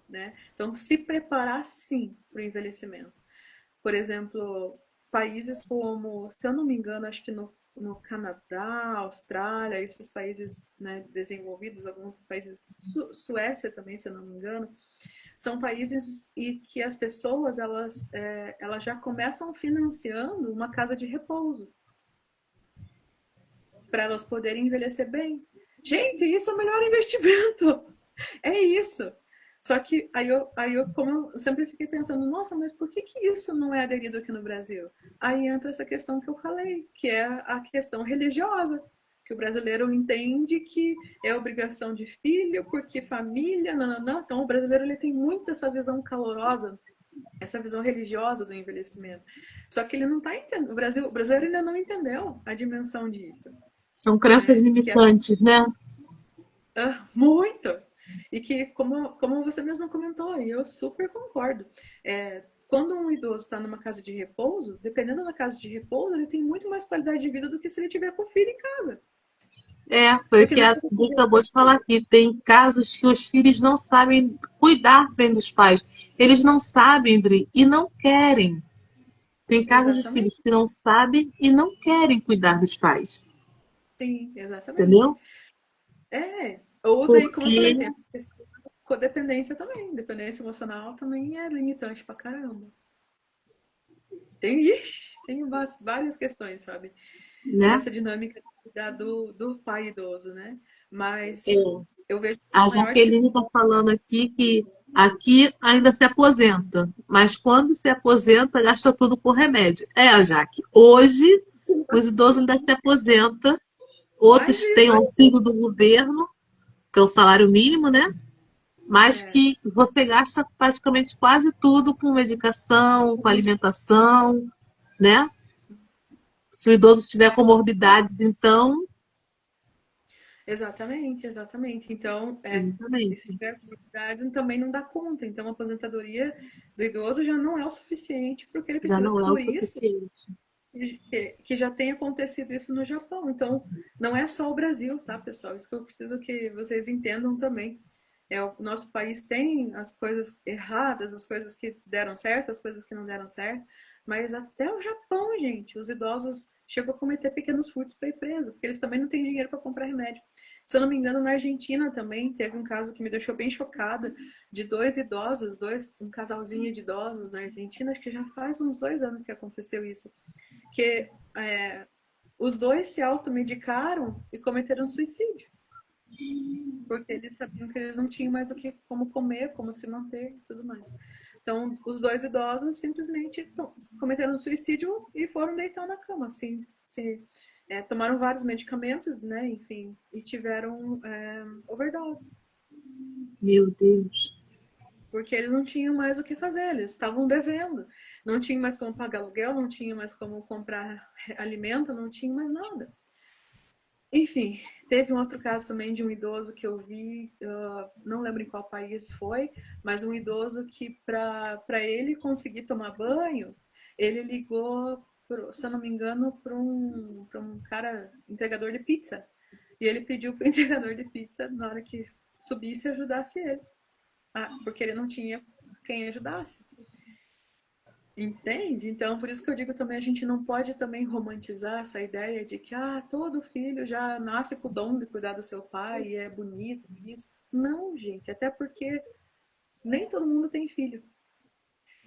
Né? Então, se preparar sim para o envelhecimento. Por exemplo, países como, se eu não me engano, acho que no Canadá, Austrália, esses países, né, desenvolvidos, alguns países, Suécia também, se eu não me engano, são países e que as pessoas elas já começam financiando uma casa de repouso para elas poderem envelhecer bem. Gente, isso é o melhor investimento. É isso. Só que aí eu, como eu sempre fiquei pensando, nossa, mas por que que isso não é aderido aqui no Brasil? Aí entra essa questão que eu falei, que é a questão religiosa, que o brasileiro entende que é obrigação de filho, porque família, nananã. Então o brasileiro ele tem muito essa visão calorosa, essa visão religiosa do envelhecimento. Só que ele não está entendendo, o brasileiro ainda não entendeu a dimensão disso, São crenças né? Que é limitantes, né? muito. E que, como você mesma comentou, e eu super concordo, quando um idoso está numa casa de repouso, dependendo da casa de repouso, ele tem muito mais qualidade de vida do que se ele tiver com o filho em casa. É, foi o Porque que na a casa de Bia acabou de falar repouso, aqui. Tem casos que os filhos não sabem cuidar bem dos pais. Eles não sabem, Dri, e não querem. Tem casos de filhos exatamente, que não sabem e não querem cuidar dos pais. sim, exatamente. Entendeu? Ou daí, como eu Porque falei, tem a questão da codependência também. Dependência emocional também é limitante pra caramba. Tem várias questões, sabe? né? Nessa dinâmica do pai idoso, né? Mas É, eu vejo a a maior Jaqueline está dificuldade. falando aqui que aqui ainda se aposenta, mas quando se aposenta, gasta tudo com remédio. É, Jaque, hoje os idosos ainda se aposentam, Mas outros têm isso auxílio do governo, que é o salário mínimo, né? Mas é, que você gasta praticamente quase tudo com medicação, com alimentação, né? Se o idoso tiver comorbidades, então, exatamente, exatamente. Então, e se exatamente, tiver comorbidades, também não dá conta. Então, a aposentadoria do idoso já não é o suficiente para o que ele já precisa. não é o Por isso suficiente. que já tem acontecido isso no Japão. Então, não é só o Brasil, tá, pessoal? Isso que eu preciso que vocês entendam também. O nosso país tem as coisas erradas, as coisas que deram certo, as coisas que não deram certo, mas até o Japão, gente, os idosos chegam a cometer pequenos furtos para ir preso, porque eles também não têm dinheiro para comprar remédio. Se eu não me engano, na Argentina também teve um caso que me deixou bem chocada, de dois idosos, um casalzinho de idosos na Argentina, acho que já faz uns 2 anos que aconteceu isso, que os dois se automedicaram e cometeram suicídio, porque eles sabiam que eles não tinham mais como comer, como se manter e tudo mais. Então, os dois idosos simplesmente cometeram suicídio e foram deitar na cama, assim, tomaram vários medicamentos, né, enfim, e tiveram overdose. Meu Deus. Porque eles não tinham mais o que fazer, eles estavam devendo. Não tinham mais como pagar aluguel, não tinham mais como comprar alimento, não tinham mais nada. Enfim, teve um outro caso também de um idoso que eu vi, não lembro em qual país foi, mas um idoso que para ele conseguir tomar banho, ele ligou, se eu não me engano, para um cara, entregador de pizza. E ele pediu para o entregador de pizza, na hora que subisse, ajudasse ele. Porque ele não tinha quem ajudasse. Entende? Então, por isso que eu digo também, a gente não pode também romantizar essa ideia de que todo filho já nasce com o dom de cuidar do seu pai e é bonito isso. Não, gente, até porque nem todo mundo tem filho.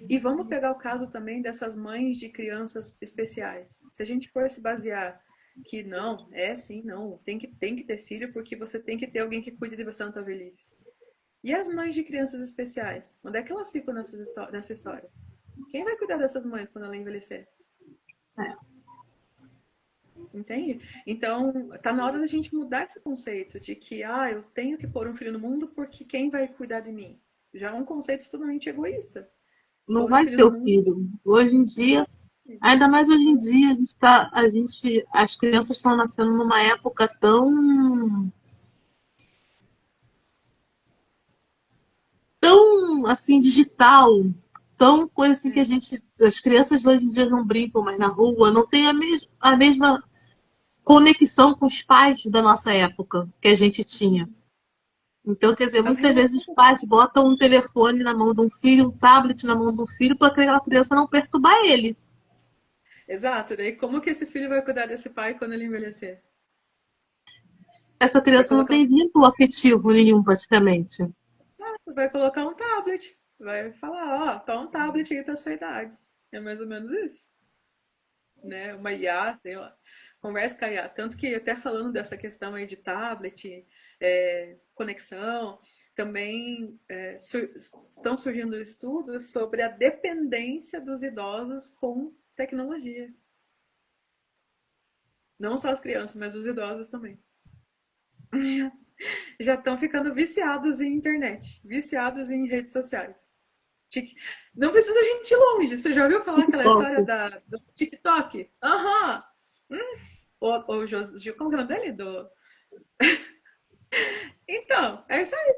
E vamos pegar o caso também dessas mães de crianças especiais. Se a gente for se basear que não, sim, não, tem que ter filho porque você tem que ter alguém que cuide de você na tua velhice. E as mães de crianças especiais? Onde é que elas ficam nessa história? Quem vai cuidar dessas mães quando ela envelhecer? É. Entende? Então, tá na hora da gente mudar esse conceito de que, eu tenho que pôr um filho no mundo porque quem vai cuidar de mim? Já é um conceito totalmente egoísta. Não Pôr um vai filho ser no o mundo filho. Hoje em não dia, vai ser. ainda mais hoje em dia, as crianças estão nascendo numa época tão assim digital, tão coisa assim que as crianças hoje em dia não brincam mais na rua, não tem a mesma conexão com os pais da nossa época que a gente tinha. Então, quer dizer, As muitas vezes os relações. pais botam um telefone na mão de um filho, um tablet na mão do filho, para aquela criança não perturbar ele. Exato, daí como que esse filho vai cuidar desse pai quando ele envelhecer? Essa Vai criança não colocar um, tem vínculo afetivo nenhum, praticamente. vai colocar um tablet. Vai falar, tá um tablet aí pra sua idade. É mais ou menos isso. Né? Uma IA, sei lá. Conversa com a IA. Tanto que até falando dessa questão aí de tablet, conexão, também estão surgindo estudos sobre a dependência dos idosos com tecnologia. Não só as crianças, mas os idosos também. Já estão ficando viciados em internet, viciados em redes sociais. Não precisa a gente ir longe. Você já ouviu falar aquela história TikTok. do TikTok? Aham. O José, como é o nome dele? Então, é isso aí.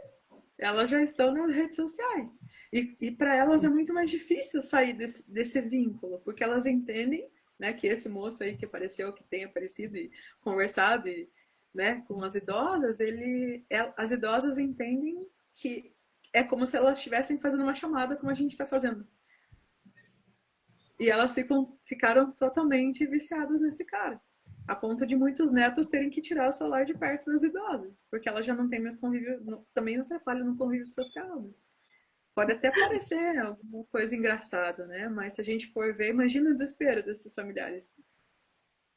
Elas já estão nas redes sociais. E para elas é muito mais difícil sair desse vínculo, porque elas entendem, né, que esse moço aí que apareceu, que tem aparecido e conversado né, com as idosas, as idosas entendem que é como se elas estivessem fazendo uma chamada como a gente está fazendo. E elas ficaram totalmente viciadas nesse cara. A ponto de muitos netos terem que tirar o celular de perto das idosas, porque elas já não têm mais convívio, também não atrapalha no convívio social. Né? Pode até parecer alguma coisa engraçada, né? Mas se a gente for ver, imagina o desespero desses familiares.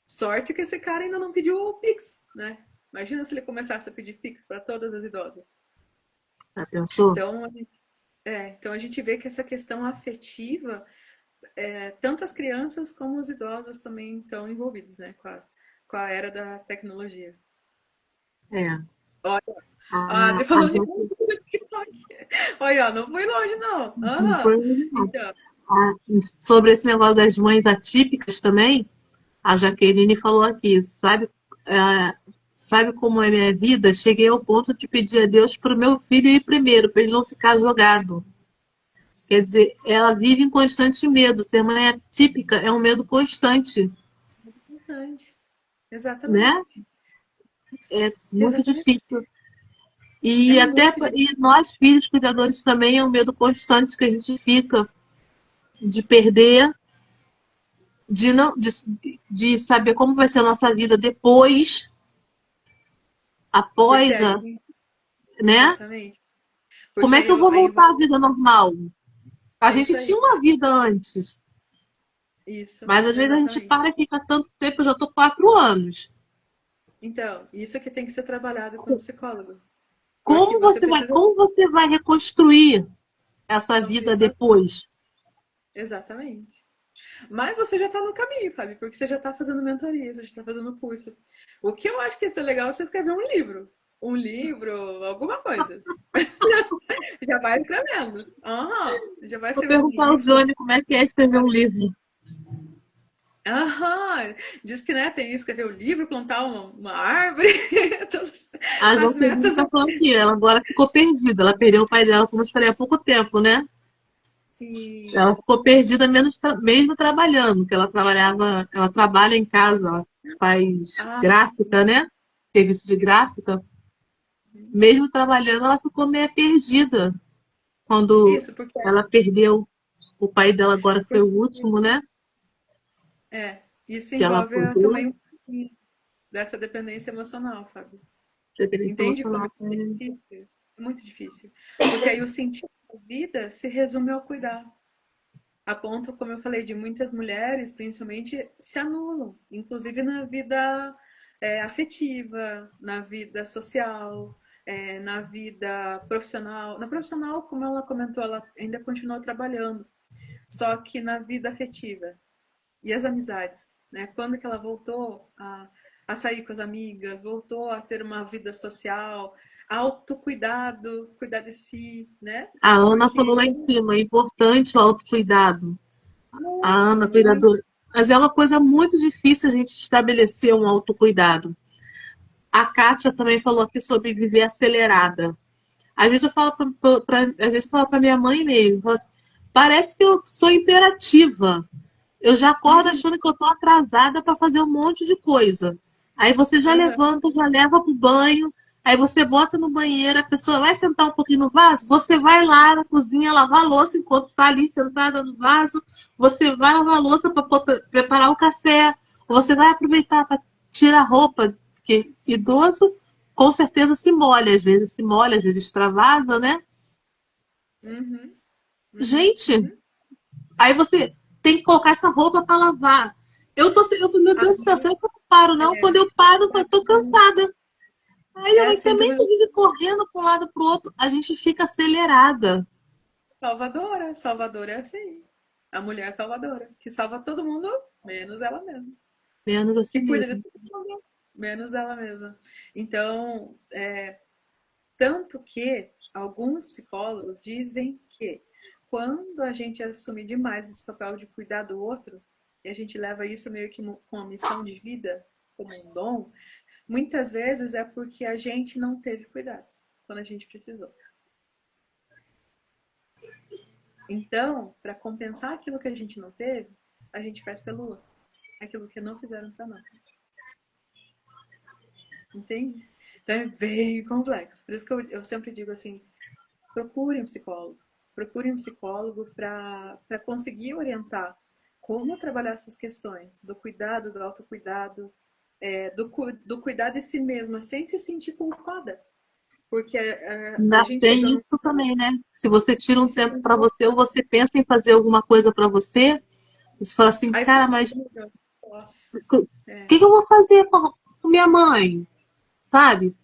Sorte que esse cara ainda não pediu o Pix, né? Imagina se ele começasse a pedir Pix para todas as idosas. Já pensou? Então, então a gente vê que essa questão afetiva tanto as crianças como os idosos também estão envolvidos, né, com a era da tecnologia. É. Olha, a A, Adri a falando de gente TikTok. Olha, não foi longe, não. não Aham. foi original. Então, Sobre esse negócio das mães atípicas também, a Jaqueline falou aqui, é, sabe como é minha vida? Cheguei ao ponto de pedir a Deus para o meu filho ir primeiro, para ele não ficar jogado. Quer dizer, ela vive em constante medo. Ser mãe atípica é um medo constante, bastante. né? Exatamente. É muito Exatamente. difícil. É E até muito difícil. e nós, filhos cuidadores, também é um medo constante que a gente fica de perder, de não de saber como vai ser a nossa vida depois, Porque após a, aí, né? exatamente. Como Porque é aí, que eu vou aí voltar à vida normal? A é gente isso tinha aí. uma vida antes, Isso, mas às vezes a gente exatamente. para e fica tanto tempo, eu já tô 4 anos. Então, isso que tem que ser trabalhado com o psicólogo. Porque Como você você vai, precisa. como você vai reconstruir essa vida depois? Exatamente. Mas você já está no caminho, Fábio, porque você já está fazendo mentoria, você já está fazendo curso. O que eu acho que ia ser legal é você escrever um livro. Um livro, alguma coisa. Já vai escrevendo. Aham, já vai Vou escrevendo um perguntar ao livro. Johnny como é que é escrever um livro. Aham, diz que né, tem que escrever o livro, plantar uma árvore, todas A as Jaqueline metas. tá falando que ela agora ficou perdida. Ela perdeu o pai dela, como eu te falei, há pouco tempo, né? Sim. Ela ficou perdida menos mesmo trabalhando, que ela trabalhava, ela trabalha em casa, ela faz Ah, gráfica, sim. né? Serviço de gráfica. Mesmo trabalhando, ela ficou meio perdida quando Isso, porque, ela perdeu o pai dela agora foi o porque último, né? isso Que ela envolve acordou, também um pouquinho dessa dependência emocional, Fábio. dependência Entende como emocional. é difícil? É muito difícil. Porque aí o sentido da vida se resume ao cuidar. A ponto, como eu falei, de muitas mulheres, principalmente, se anulam, inclusive na vida afetiva, na vida social, na vida profissional. Na profissional, como ela comentou, ela ainda continua trabalhando, só que na vida afetiva e as amizades, né? Quando que ela voltou a sair com as amigas, voltou a ter uma vida social, autocuidado, cuidar de si, né? A Ana falou Porque lá em cima, é importante o autocuidado. A muito, Ana, muito. cuidadora. Mas é uma coisa muito difícil a gente estabelecer um autocuidado. A Kátia também falou aqui sobre viver acelerada. Às vezes eu falo às vezes eu falo para minha mãe mesmo, eu falo assim, parece que eu sou imperativa. Eu já acordo Uhum, achando que eu tô atrasada para fazer um monte de coisa. Aí você já uhum. levanta, já leva pro banho, aí você bota no banheiro, a pessoa vai sentar um pouquinho no vaso, você vai lá na cozinha lavar a louça enquanto tá ali sentada no vaso, você vai lavar a louça para preparar o café, você vai aproveitar para tirar a roupa, porque idoso com certeza se molha, às vezes extravasa, né? Uhum, uhum, Gente, uhum. aí você tem que colocar essa roupa para lavar. Meu Deus do céu, Agora, será que eu não paro, não? Quando eu paro, eu tô cansada. Aí minha é a mãe também síndrome que vive correndo para um lado para o outro, a gente fica acelerada. salvadora. Salvadora é assim. A mulher salvadora, que salva todo mundo, menos ela mesma. Menos Que assim cuida de mesmo. todo mundo, menos dela mesma. Então, tanto que alguns psicólogos dizem que quando a gente assume demais esse papel de cuidar do outro, e a gente leva isso meio que com uma missão de vida, como um dom, muitas vezes é porque a gente não teve cuidado quando a gente precisou. Então, para compensar aquilo que a gente não teve, a gente faz pelo outro, aquilo que não fizeram para nós. Entende? Então é bem complexo. Por isso que eu sempre digo assim: procure um psicólogo. Procure um psicólogo para conseguir orientar como trabalhar essas questões do cuidado, do autocuidado, do cuidar de si mesma sem se sentir culpada. Porque a Ainda gente chega tem num. isso também, né? Se você tira um Isso, tempo para você ou você pensa em fazer alguma coisa para você, você fala assim, aí, cara, mas nossa, o é. que que eu vou fazer com minha mãe? Sabe?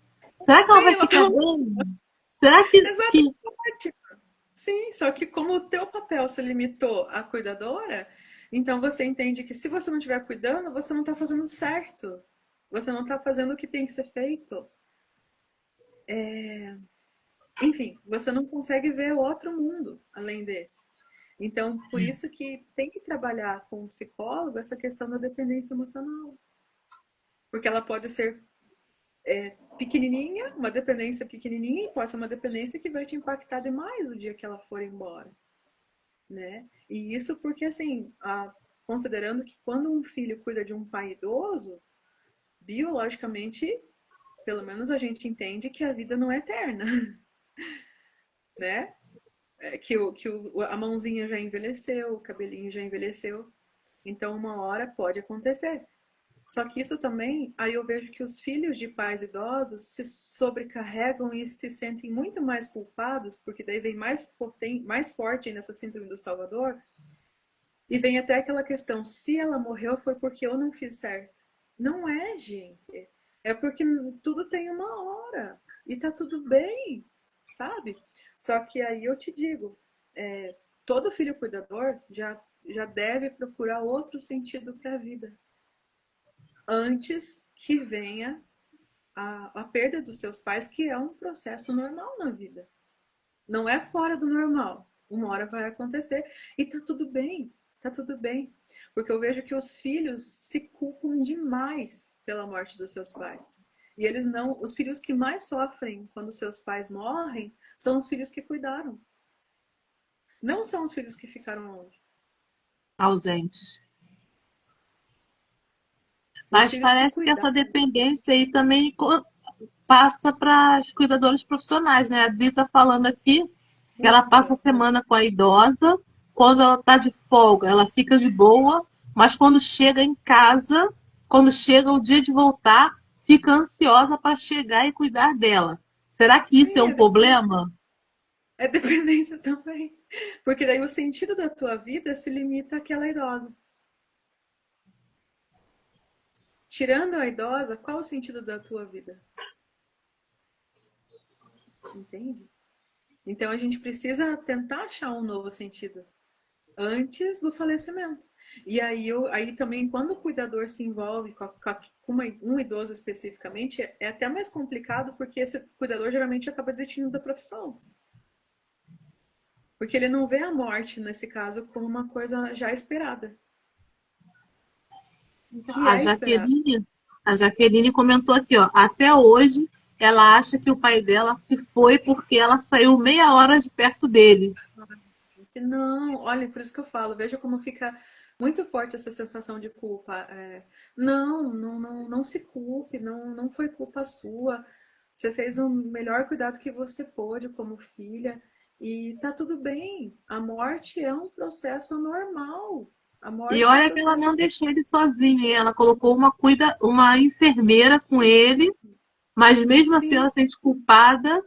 Será que ela Sim, vai ela ficar tá. bem? Será que Exatamente. Sim, só que como o teu papel se limitou à cuidadora, então você entende que se você não estiver cuidando, você não está fazendo certo. Você não está fazendo o que tem que ser feito. Enfim, você não consegue ver o outro mundo além desse. Então, por isso que tem que trabalhar com o psicólogo essa questão da dependência emocional. Porque ela pode ser pequenininha, uma dependência pequenininha, e pode ser uma dependência que vai te impactar demais o dia que ela for embora. Né? E isso porque, assim, considerando que quando um filho cuida de um pai idoso, biologicamente pelo menos a gente entende que a vida não é eterna, né? A mãozinha já envelheceu, o cabelinho já envelheceu. Então, uma hora pode acontecer. Só que isso também, aí eu vejo que os filhos de pais idosos se sobrecarregam e se sentem muito mais culpados, porque daí vem mais forte nessa síndrome do Salvador, e vem até aquela questão, se ela morreu foi porque eu não fiz certo. Não é, gente. É porque tudo tem uma hora. E tá tudo bem, sabe? Só que aí eu te digo, todo filho cuidador já deve procurar outro sentido para a vida. Antes que venha a perda dos seus pais, que é um processo normal na vida. Não é fora do normal. Uma hora vai acontecer. E tá tudo bem. Tá tudo bem. Porque eu vejo que os filhos se culpam demais pela morte dos seus pais. E eles não. Os filhos que mais sofrem quando seus pais morrem são os filhos que cuidaram. Não são os filhos que ficaram longe. Ausentes. Os Mas filhos que parece que essa cuidaram. dependência aí também passa para os cuidadores profissionais, né? A Adri está falando aqui que ela passa a semana com a idosa, quando ela está de folga, ela fica de boa, mas quando chega em casa, quando chega o dia de voltar, fica ansiosa para chegar e cuidar dela. Será que isso é Sim, um problema? é dependência também. Porque daí o sentido da tua vida se limita àquela idosa. Tirando a idosa, qual o sentido da tua vida? Entende? Então a gente precisa tentar achar um novo sentido antes do falecimento. E aí também, quando o cuidador se envolve um idoso especificamente, é até mais complicado porque esse cuidador geralmente acaba desistindo da profissão. Porque ele não vê a morte, nesse caso, como uma coisa já esperada. Que A é esperado. Jaqueline, a Jaqueline comentou aqui, ó, até hoje ela acha que o pai dela se foi porque ela saiu meia hora de perto dele. Não, olha, por isso que eu falo, veja como fica muito forte essa sensação de culpa. Não se culpe, não foi culpa sua. Você fez o melhor cuidado que você pôde como filha e tá tudo bem. A morte é um processo normal. A E morte é um olha que ela processo. não deixou ele sozinho, hein? Ela colocou uma enfermeira com ele, mas mesmo assim Sim, ela se sente culpada,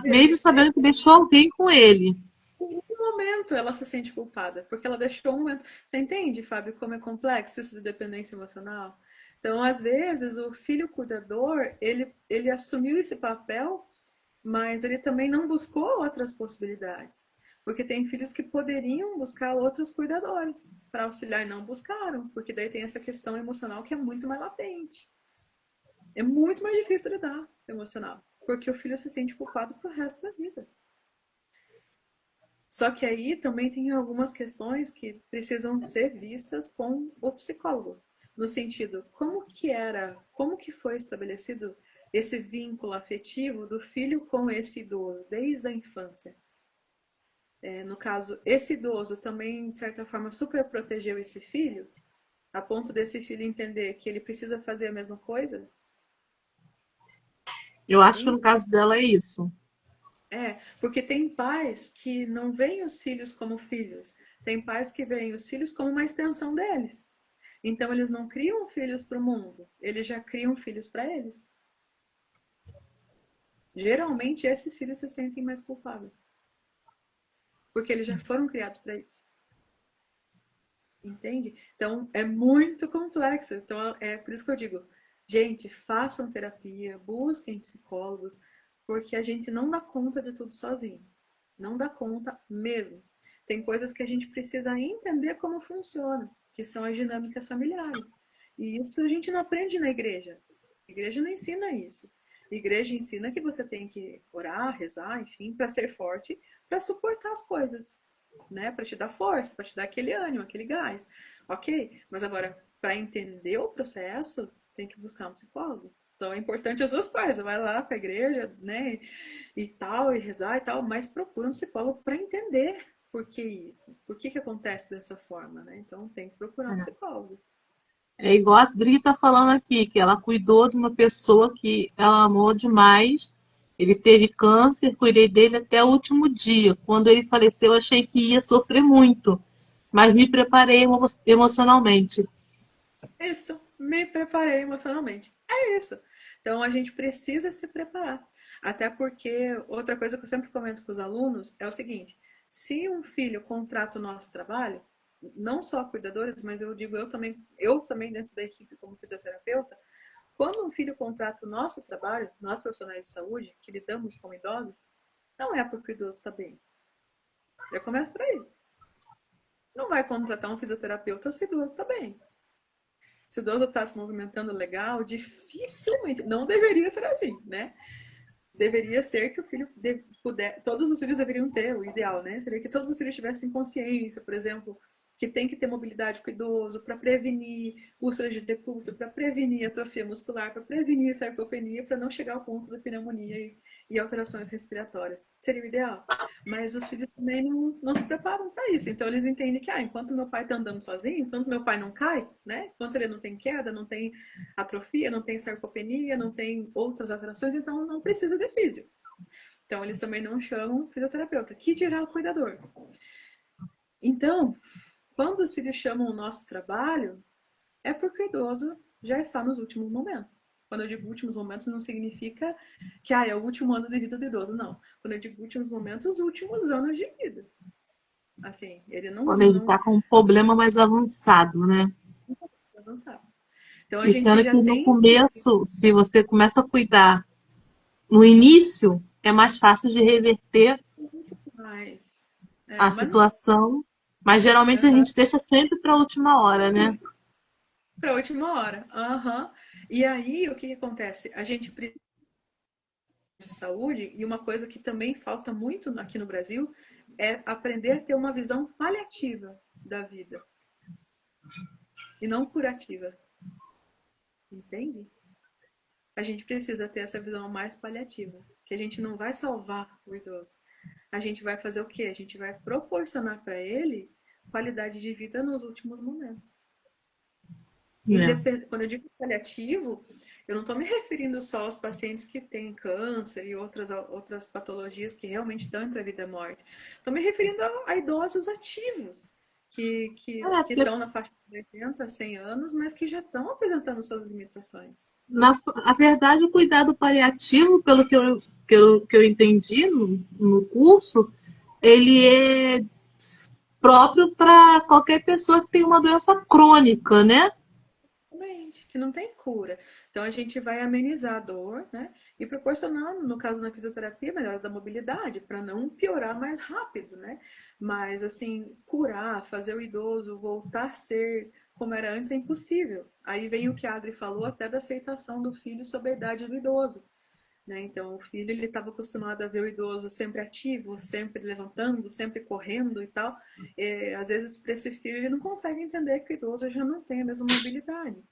mesmo sabendo perfeito. que deixou alguém com ele. Por um momento ela se sente culpada, porque ela deixou um momento. Você entende, Fábio, como é complexo isso de dependência emocional? Então, às vezes, o filho cuidador, ele assumiu esse papel, mas ele também não buscou outras possibilidades. Porque tem filhos que poderiam buscar outros cuidadores para auxiliar e não buscaram, porque daí tem essa questão emocional que é muito mais latente. É muito mais difícil de lidar emocional, porque o filho se sente culpado pro resto da vida. Só que aí também tem algumas questões que precisam ser vistas com o psicólogo, no sentido, como que foi estabelecido esse vínculo afetivo do filho com esse idoso desde a infância. No caso, esse idoso também, de certa forma, super protegeu esse filho, a ponto desse filho entender que ele precisa fazer a mesma coisa, Eu acho que no entende? caso dela é isso. Porque tem pais que não veem os filhos como filhos, tem pais que veem os filhos como uma extensão deles. Então eles não criam filhos para o mundo, eles já criam filhos para eles. Geralmente esses filhos se sentem mais culpados, porque eles já foram criados para isso. Entende? Então é muito complexo. Então é por isso que eu digo, gente, façam terapia, busquem psicólogos, porque a gente não dá conta de tudo sozinho. Não dá conta mesmo. Tem coisas que a gente precisa entender como funciona, que são as dinâmicas familiares. E isso a gente não aprende na igreja. A igreja não ensina isso. A igreja ensina que você tem que orar, rezar, enfim, para ser forte, para suportar as coisas, né? Para te dar força, para te dar aquele ânimo, aquele gás. Ok, mas agora, para entender o processo, tem que buscar um psicólogo. Então é importante as duas coisas. Vai lá para a igreja, né? E tal, e rezar e tal, mas procura um psicólogo para entender por que isso, por que acontece dessa forma, né? Então tem que procurar um psicólogo. É igual a Adri tá falando aqui, que ela cuidou de uma pessoa que ela amou demais. Ele teve câncer, cuidei dele até o último dia. Quando ele faleceu, eu achei que ia sofrer muito, mas me preparei emocionalmente. Isso, me preparei emocionalmente. É isso. Então a gente precisa se preparar. Até porque outra coisa que eu sempre comento com os alunos é o seguinte: se um filho contrata o nosso trabalho, não só cuidadores, mas eu também dentro da equipe como fisioterapeuta, quando um filho contrata o nosso trabalho, nós profissionais de saúde, que lidamos com idosos, não é porque o idoso está bem. Já começa por aí. Não vai contratar um fisioterapeuta se o idoso está bem. Se o idoso está se movimentando legal, dificilmente, não deveria ser assim, né? Deveria ser que o filho todos os filhos deveriam ter, o ideal, né? Seria que todos os filhos tivessem consciência, por exemplo, que tem que ter mobilidade com o idoso para prevenir úlceras de decúbito, para prevenir atrofia muscular, para prevenir sarcopenia, para não chegar ao ponto da pneumonia e alterações respiratórias. Seria o ideal. Mas os filhos também não se preparam para isso. Então eles entendem que, enquanto meu pai está andando sozinho, enquanto meu pai não cai, né? Enquanto ele não tem queda, não tem atrofia, não tem sarcopenia, não tem outras alterações, então não precisa de físio. Então eles também não chamam fisioterapeuta, que dirá o cuidador. Então, quando os filhos chamam o nosso trabalho, é porque o idoso já está nos últimos momentos. Quando eu digo últimos momentos, não significa que é o último ano de vida do idoso, não. Quando eu digo últimos momentos, os últimos anos de vida. Assim, ele Quando ele está com um problema mais avançado, né? é avançado. Então a E gente sendo já que no tem começo, se você começa a cuidar no início, é mais fácil de reverter muito mais. a Mas não. situação, mas geralmente a Uhum. gente deixa sempre para a última hora, né? Para a última hora. Uhum. E aí, o que, que acontece? A gente precisa de saúde, e uma coisa que também falta muito aqui no Brasil é aprender a ter uma visão paliativa da vida e não curativa. Entende? A gente precisa ter essa visão mais paliativa, que a gente não vai salvar o idoso. A gente vai fazer o quê? A gente vai proporcionar para ele qualidade de vida nos últimos momentos. É. Quando eu digo paliativo, eu não estou me referindo só aos pacientes que têm câncer e outras patologias que realmente estão entre a vida e a morte. Estou me referindo a idosos ativos, que Porque, estão na faixa de 80, 100 anos, mas que já estão apresentando suas limitações. na verdade, o cuidado paliativo, pelo que eu entendi no curso, ele é próprio para qualquer pessoa que tem uma doença crônica, né? Exatamente, que não tem cura. Então a gente vai amenizar a dor, né? E proporcionar, no caso na fisioterapia, melhora da mobilidade, para não piorar mais rápido, né? Mas assim, curar, fazer o idoso voltar a ser como era antes é impossível. Aí vem o que a Adri falou até da aceitação do filho sobre a idade do idoso. Né? Então, o filho ele estava acostumado a ver o idoso sempre ativo, sempre levantando, sempre correndo e tal. E, às vezes, para esse filho, ele não consegue entender que o idoso já não tem a mesma mobilidade,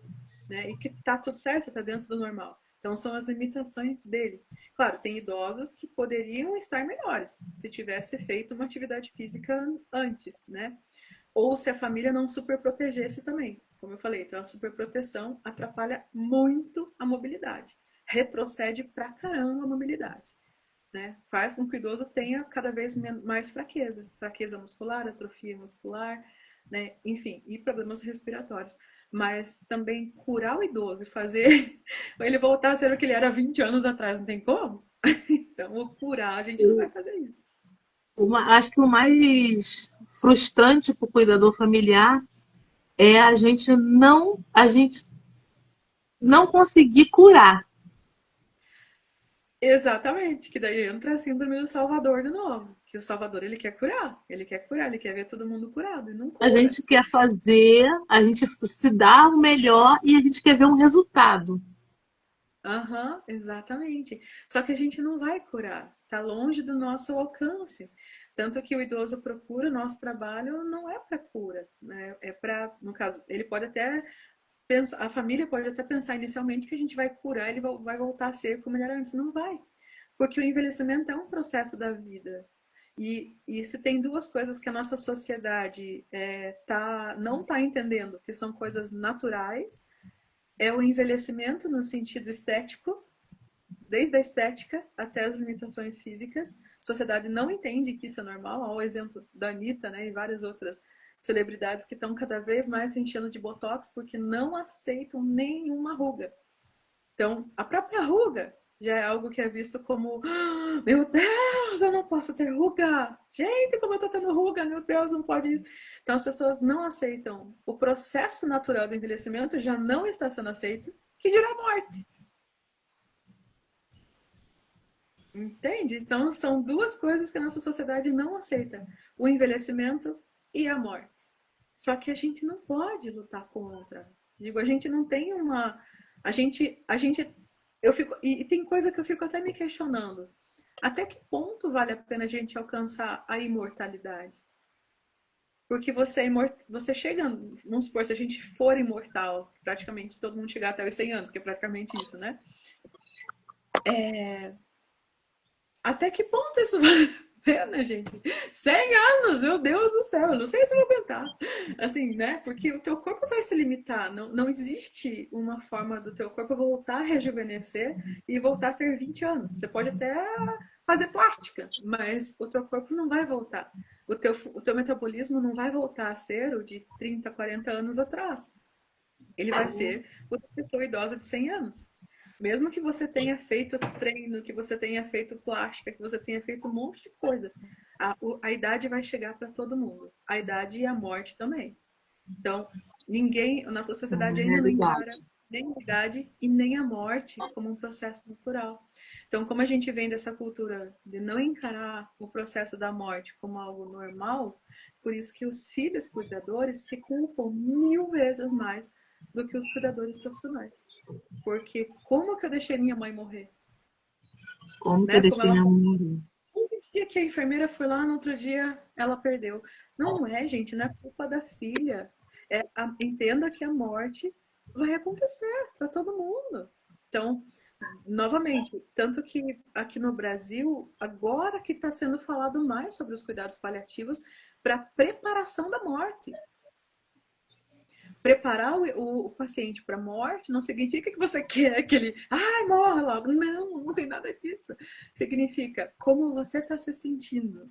né? E que tá tudo certo, tá dentro do normal. Então, são as limitações dele. Claro, tem idosos que poderiam estar melhores se tivesse feito uma atividade física antes, né? Ou se a família não super protegesse também. Como eu falei, então a superproteção atrapalha muito a mobilidade. Retrocede pra caramba a mobilidade. Né? Faz com que o idoso tenha cada vez mais fraqueza. Fraqueza muscular, atrofia muscular, né? Enfim, e problemas respiratórios. Mas também curar o idoso e fazer ele voltar a ser o que ele era 20 anos atrás, não tem como? Então, o curar, a gente não vai fazer isso. Acho que o mais frustrante para o cuidador familiar é a gente não conseguir curar. Exatamente, que daí entra a síndrome do Salvador de novo. Que o Salvador ele quer ver todo mundo curado e não A cura. gente quer fazer, a gente se dá o melhor e a gente quer ver um resultado. Aham, exatamente. Só que a gente não vai curar, tá longe do nosso alcance. Tanto que o idoso procura o nosso trabalho não é para cura, né? É para, no caso, ele pode até pensar, a família pode até pensar inicialmente que a gente vai curar, ele vai voltar a ser como ele era antes. Não vai, porque o envelhecimento é um processo da vida. E se tem duas coisas que a nossa sociedade não está entendendo, que são coisas naturais, é o envelhecimento no sentido estético, desde a estética até as limitações físicas. A sociedade não entende que isso é normal. Olha o exemplo da Anitta, né, e várias outras celebridades que estão cada vez mais se enchendo de botox porque não aceitam nenhuma ruga. Então, a própria ruga já é algo que é visto como: "Ah, meu Deus, eu não posso ter ruga! Gente, como eu tô tendo ruga, meu Deus, não pode isso." Então, as pessoas não aceitam. O processo natural do envelhecimento já não está sendo aceito, que dirá a morte. Entende? Então, são duas coisas que a nossa sociedade não aceita: o envelhecimento e a morte. Só que a gente não pode lutar contra. Digo, a gente não tem uma. A gente, eu fico, e tem coisa que eu fico até me questionando. Até que ponto vale a pena a gente alcançar a imortalidade? Porque você chega, vamos supor, se a gente for imortal, praticamente todo mundo chegar até os 100 anos, que é praticamente isso, né? Até que ponto isso vale a pena, gente? 100 anos, meu Deus do céu, eu não sei se eu vou aguentar. Assim, né? Porque o teu corpo vai se limitar. Não existe uma forma do teu corpo voltar a rejuvenescer e voltar a ter 20 anos. Você pode até fazer plástica, mas o teu corpo não vai voltar. O teu metabolismo não vai voltar a ser o de 30, 40 anos atrás. Ele vai ser o da pessoa idosa de 100 anos. Mesmo que você tenha feito treino, que você tenha feito plástica, que você tenha feito um monte de coisa, a idade vai chegar para todo mundo. A idade e a morte também. Então, ninguém, a nossa É sociedade uma ainda não encara realidade. nem a idade e nem a morte como um processo natural. Então, como a gente vem dessa cultura de não encarar o processo da morte como algo normal, por isso que os filhos cuidadores se culpam 1000 vezes mais do que os cuidadores profissionais. Porque como que eu deixei minha mãe morrer? Como que eu Né? Como deixei ela minha falou, mãe? um dia que a enfermeira foi lá, no outro dia ela perdeu. Não é, gente, não é culpa da filha. Entenda que a morte vai acontecer para todo mundo. Então, novamente, tanto que aqui no Brasil, agora que está sendo falado mais sobre os cuidados paliativos para preparação da morte. Preparar o paciente para a morte não significa que você quer que ele, ai, morra logo. Não, não tem nada disso. Significa como você está se sentindo,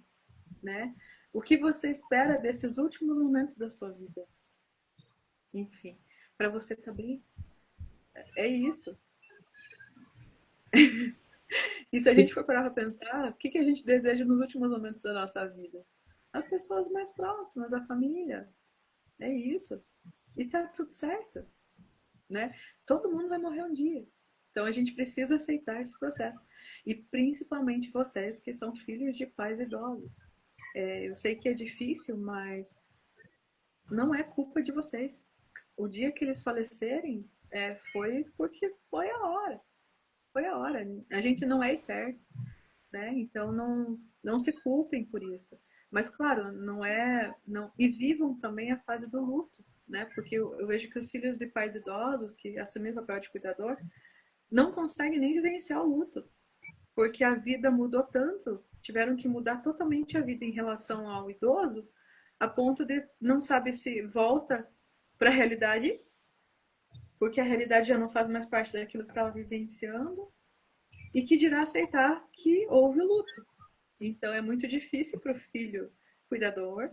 né? O que você espera desses últimos momentos da sua vida. Enfim, para você também é isso. E se a gente for parar para pensar, o que a gente deseja nos últimos momentos da nossa vida? As pessoas mais próximas, a família. É isso. E tá tudo certo, né? Todo mundo vai morrer um dia. Então a gente precisa aceitar esse processo. E principalmente vocês que são filhos de pais idosos. Eu sei que é difícil, mas não é culpa de vocês. O dia que eles falecerem foi porque foi a hora. Foi a hora. A gente não é eterno, né? Então não se culpem por isso. Mas claro, não é. Não, e vivam também a fase do luto, né? Porque eu vejo que os filhos de pais idosos que assumem o papel de cuidador não conseguem nem vivenciar o luto, porque a vida mudou tanto, tiveram que mudar totalmente a vida em relação ao idoso, a ponto de não saber se volta para a realidade, porque a realidade já não faz mais parte daquilo que estava vivenciando, e que dirá aceitar que houve o luto. Então é muito difícil para o filho cuidador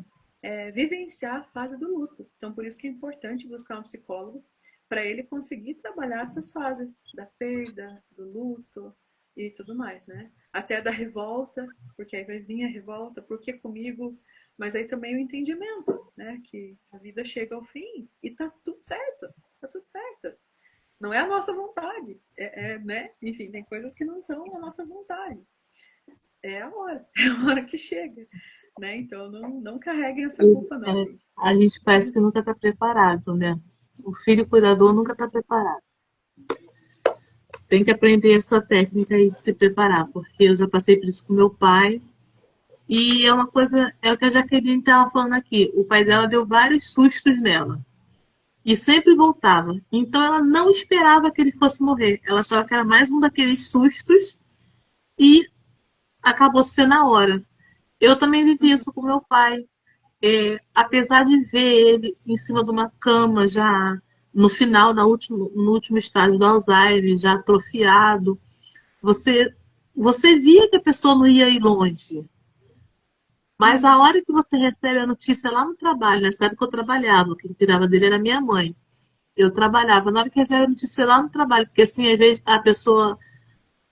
vivenciar a fase do luto. Então por isso que é importante buscar um psicólogo para ele conseguir trabalhar essas fases da perda, do luto e tudo mais, né? Até da revolta, porque aí vai vir a revolta, por que comigo? Mas aí também o entendimento, né? Que a vida chega ao fim e tá tudo certo, tá tudo certo. Não é a nossa vontade, né? Enfim, tem coisas que não são a nossa vontade. É a hora, é a hora que chega, né? Então não carreguem essa culpa não, gente. A gente parece que nunca está preparado, né? O filho cuidador nunca está preparado. Tem que aprender essa técnica aí de se preparar, porque eu já passei por isso com meu pai. E é uma coisa, é o que a Jaqueline estava falando aqui. O pai dela deu vários sustos nela. E sempre voltava. Então ela não esperava que ele fosse morrer. Ela achava que era mais um daqueles sustos e acabou sendo a hora. Eu também vivi isso com meu pai. Apesar de ver ele em cima de uma cama já no final, no último estágio do Alzheimer, já atrofiado, você, você via que a pessoa não ia ir longe. Mas a Uhum. hora que você recebe a notícia lá no trabalho, nessa época eu trabalhava, quem cuidava dele era minha mãe. Eu trabalhava, na hora que recebe a notícia lá no trabalho, porque assim, às vezes a pessoa.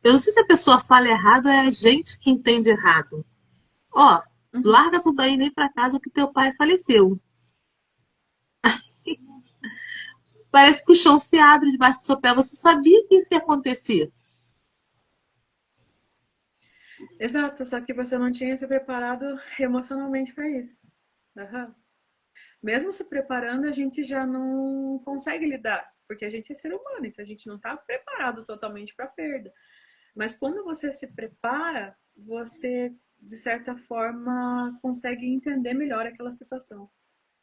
Eu não sei se a pessoa fala errado ou é a gente que entende errado. Ó, Uhum. larga tudo aí, nem pra casa que teu pai faleceu. Parece que o chão se abre debaixo do seu pé. Você sabia que isso ia acontecer. Exato, só que você não tinha se preparado emocionalmente para isso. Aham. Mesmo se preparando, a gente já não consegue lidar, porque a gente é ser humano, então a gente não está preparado totalmente para a perda. Mas quando você se prepara, você, de certa forma, consegue entender melhor aquela situação.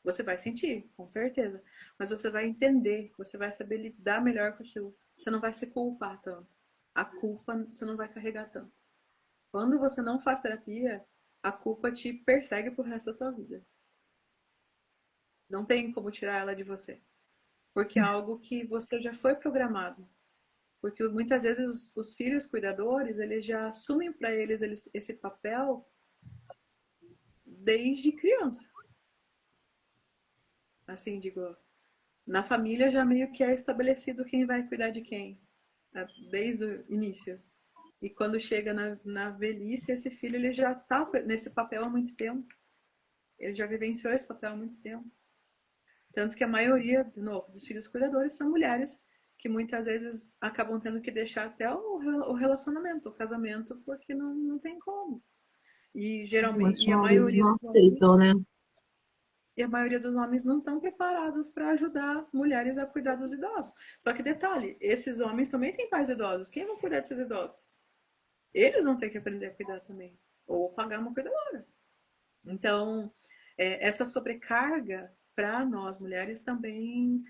Você vai sentir, com certeza, mas você vai entender, você vai saber lidar melhor com aquilo. Você não vai se culpar tanto. A culpa você não vai carregar tanto. Quando você não faz terapia, a culpa te persegue pro resto da tua vida. Não tem como tirar ela de você. Porque é algo que você já foi programado. Porque muitas vezes os filhos cuidadores, eles já assumem para eles esse papel desde criança. Assim, digo, na família já meio que é estabelecido quem vai cuidar de quem, né, desde o início. E quando chega na velhice, esse filho ele já está nesse papel há muito tempo. Ele já vivenciou esse papel há muito tempo. Tanto que a maioria, de novo, dos filhos cuidadores são mulheres que muitas vezes acabam tendo que deixar até o relacionamento, o casamento, porque não tem como. E geralmente, Os maridos não aceitam, né? a maioria dos homens não estão preparados para ajudar mulheres a cuidar dos idosos. Só que detalhe, esses homens também têm pais idosos. Quem vai cuidar desses idosos? Eles vão ter que aprender a cuidar também, ou pagar uma cuidadora. Então, essa sobrecarga para nós mulheres também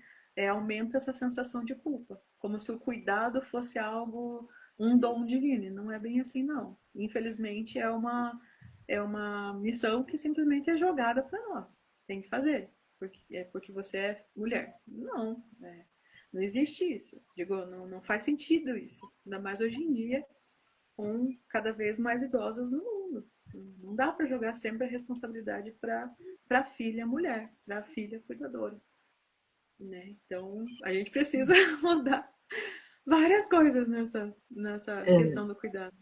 aumenta essa sensação de culpa, como se o cuidado fosse algo, um dom divino. Não é bem assim, não. Infelizmente, é uma missão que simplesmente é jogada para nós. Tem que fazer, porque você é mulher. Não, não existe isso. Digo, não faz sentido isso. Ainda mais hoje em dia, com cada vez mais idosos no mundo. Não dá para jogar sempre a responsabilidade para a filha mulher, para a filha cuidadora. Né? Então, a gente precisa mudar várias coisas nessa É, questão do cuidado.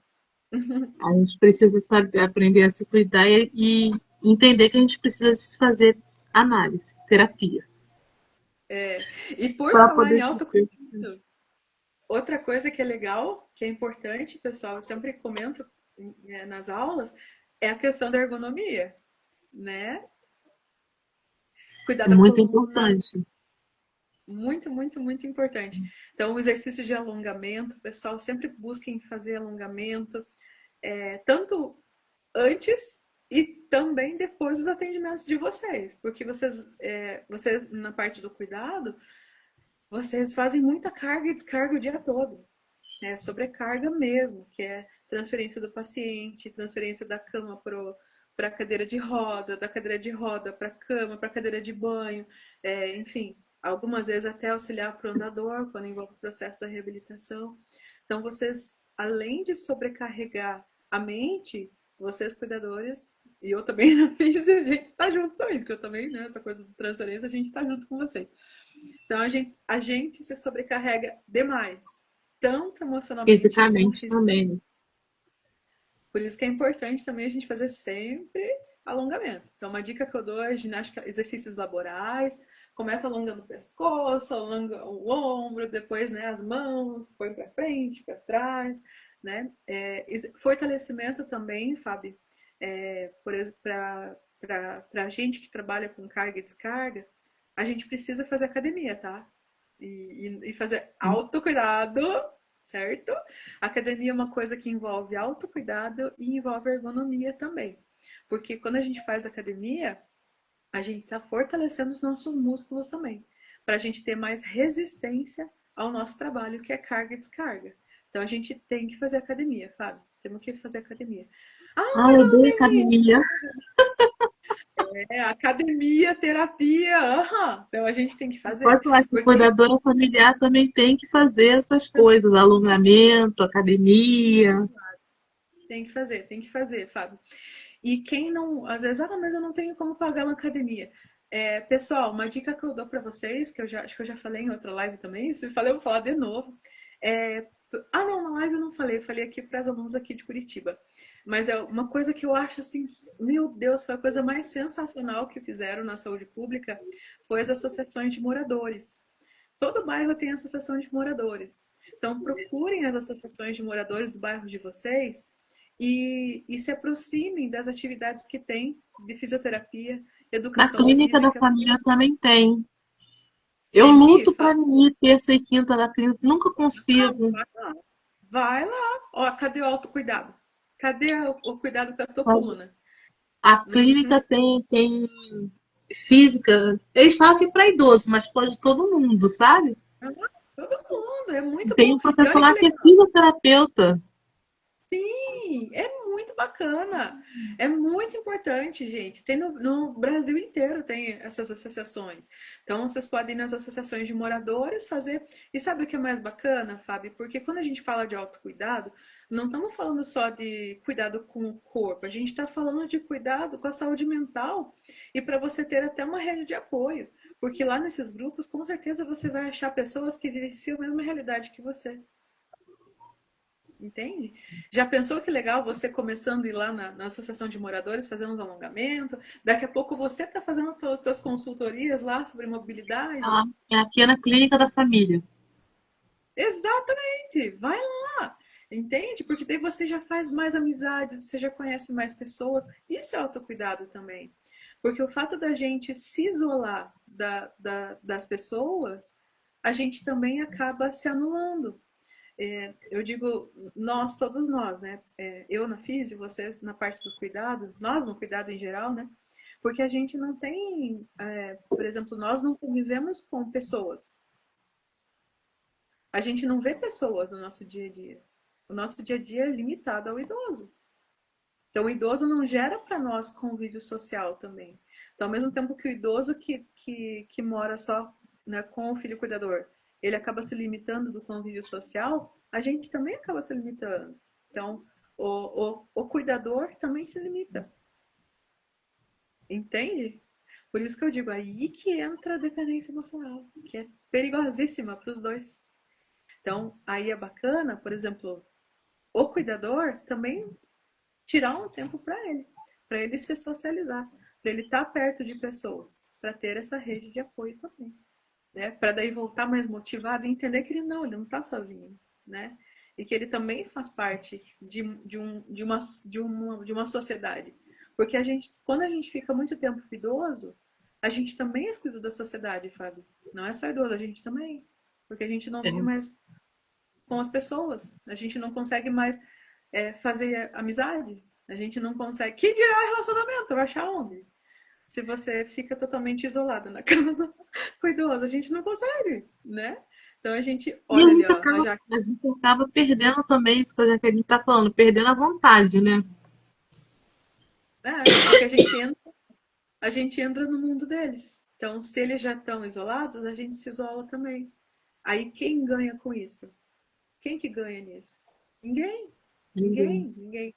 a gente precisa saber aprender a se cuidar e entender que a gente precisa se fazer análise, terapia, E por para falar em poder se autocuidado, outra coisa que é legal, que é importante, pessoal, eu sempre comento nas aulas, é a questão da ergonomia, né? Cuidar é da muito coluna, importante. muito, muito, muito importante. Então, o exercício de alongamento, pessoal, sempre busquem fazer alongamento, tanto antes e também depois dos atendimentos de vocês, porque vocês na parte do cuidado, vocês fazem muita carga e descarga o dia todo, né? Sobrecarga mesmo, que é transferência do paciente, transferência da cama para a cadeira de roda, da cadeira de roda para a cama, para a cadeira de banho, enfim, algumas vezes até auxiliar para o andador, quando envolve o processo da reabilitação. Então, vocês, além de sobrecarregar a mente, vocês cuidadores, e eu também na física, a gente está junto também, porque eu também, né, essa coisa de transferência, a gente está junto com vocês. Então, a gente se sobrecarrega demais, tanto emocionalmente como Fisicamente fisicamente. também, né? Por isso que é importante também a gente fazer sempre alongamento. Então, uma dica que eu dou é ginástica, exercícios laborais. Começa alongando o pescoço, alonga o ombro, depois, né, as mãos, põe para frente, para trás, né? Fortalecimento também, Fábio, por exemplo, para a gente que trabalha com carga e descarga, a gente precisa fazer academia, tá? E fazer autocuidado, certo? Academia é uma coisa que envolve autocuidado e envolve ergonomia também. Porque quando a gente faz academia, a gente está fortalecendo os nossos músculos também, para a gente ter mais resistência ao nosso trabalho, que é carga e descarga. Então a gente tem que fazer academia, Fábio. Temos que fazer academia. Ah, Ah, mas eu eu não odeio tenho dinheiro. academia. É academia, terapia, aham. Então a gente tem que fazer. Pode falar que Porque cuidadora familiar também tem que fazer essas coisas, alongamento, academia. tem que fazer, Fábio. E quem não, às vezes, mas eu não tenho como pagar uma academia. Pessoal, uma dica que eu dou para vocês, que eu já acho que eu já falei em outra live também, se eu falei, eu vou falar de novo. É, não, na live eu não falei, eu falei aqui para as alunos aqui de Curitiba. Mas é uma coisa que eu acho assim, meu Deus, foi a coisa mais sensacional que fizeram na saúde pública, foi as associações de moradores. Todo bairro tem associação de moradores. Então, procurem as associações de moradores do bairro de vocês e se aproximem das atividades que tem de fisioterapia, Na educação clínica da física. família também tem. Eu Tem que ir, luto para Fábio. mim ir terça e quinta da clínica, nunca consigo. Vai lá. Vai lá. Ó, cadê o autocuidado? Cadê o cuidado com a tua coluna? A clínica Uhum. tem física. Eles falam que é para idoso, mas pode todo mundo, sabe? Ah, todo mundo, é muito Tem bom. um E professor olha que lá que é legal. fisioterapeuta. Sim, é muito bacana. É muito importante, gente. Tem no Brasil inteiro tem essas associações. Então, vocês podem ir nas associações de moradores fazer. E sabe o que é mais bacana, Fábio? Porque quando a gente fala de autocuidado, não estamos falando só de cuidado com o corpo, a gente está falando de cuidado com a saúde mental e para você ter até uma rede de apoio. Porque lá nesses grupos, com certeza você vai achar pessoas que vivenciam a mesma realidade que você. Entende? Já pensou que legal você começando a ir lá na associação de moradores, fazendo uns alongamentos? Daqui a pouco você está fazendo suas consultorias lá sobre mobilidade? Ah, é aqui na clínica da família. Exatamente! Vai lá! Entende? Porque daí você já faz mais amizades, você já conhece mais pessoas. Isso é autocuidado também. Porque o fato da gente se isolar das pessoas, a gente também acaba se anulando. Eu digo nós, todos nós, né? Eu na física, vocês na parte do cuidado, nós no cuidado em geral, né? Porque a gente não tem, por exemplo, nós não convivemos com pessoas. A gente não vê pessoas no nosso dia a dia. O nosso dia a dia é limitado ao idoso. Então, o idoso não gera para nós convívio social também. Então, ao mesmo tempo que o idoso que mora só, né, com o filho cuidador, ele acaba se limitando do convívio social, a gente também acaba se limitando. Então, o cuidador também se limita. Entende? Por isso que eu digo, aí que entra a dependência emocional, que é perigosíssima para os dois. Então, aí é bacana, por exemplo, o cuidador também tirar um tempo para ele se socializar, para ele estar perto de pessoas, para ter essa rede de apoio também, né? Para daí voltar mais motivado e entender que ele não está sozinho, né? E que ele também faz parte de uma sociedade. Porque quando a gente fica muito tempo idoso, a gente também é excluído da sociedade, Fábio. Não é só idoso, a gente também. Porque a gente não vive mais com as pessoas. A gente não consegue mais fazer amizades. A gente não consegue. Que dirá relacionamento? Vai achar onde? Se você fica totalmente isolada na casa com idoso, a gente não consegue, né? Então a gente, E a olha ali, gente ó, acaba, a gente acaba perdendo também isso que a gente tá falando, perdendo a vontade, né? porque a gente entra no mundo deles. Então, se eles já estão isolados, a gente se isola também. Aí quem ganha com isso? Quem que ganha nisso? Ninguém, Ninguém. ninguém.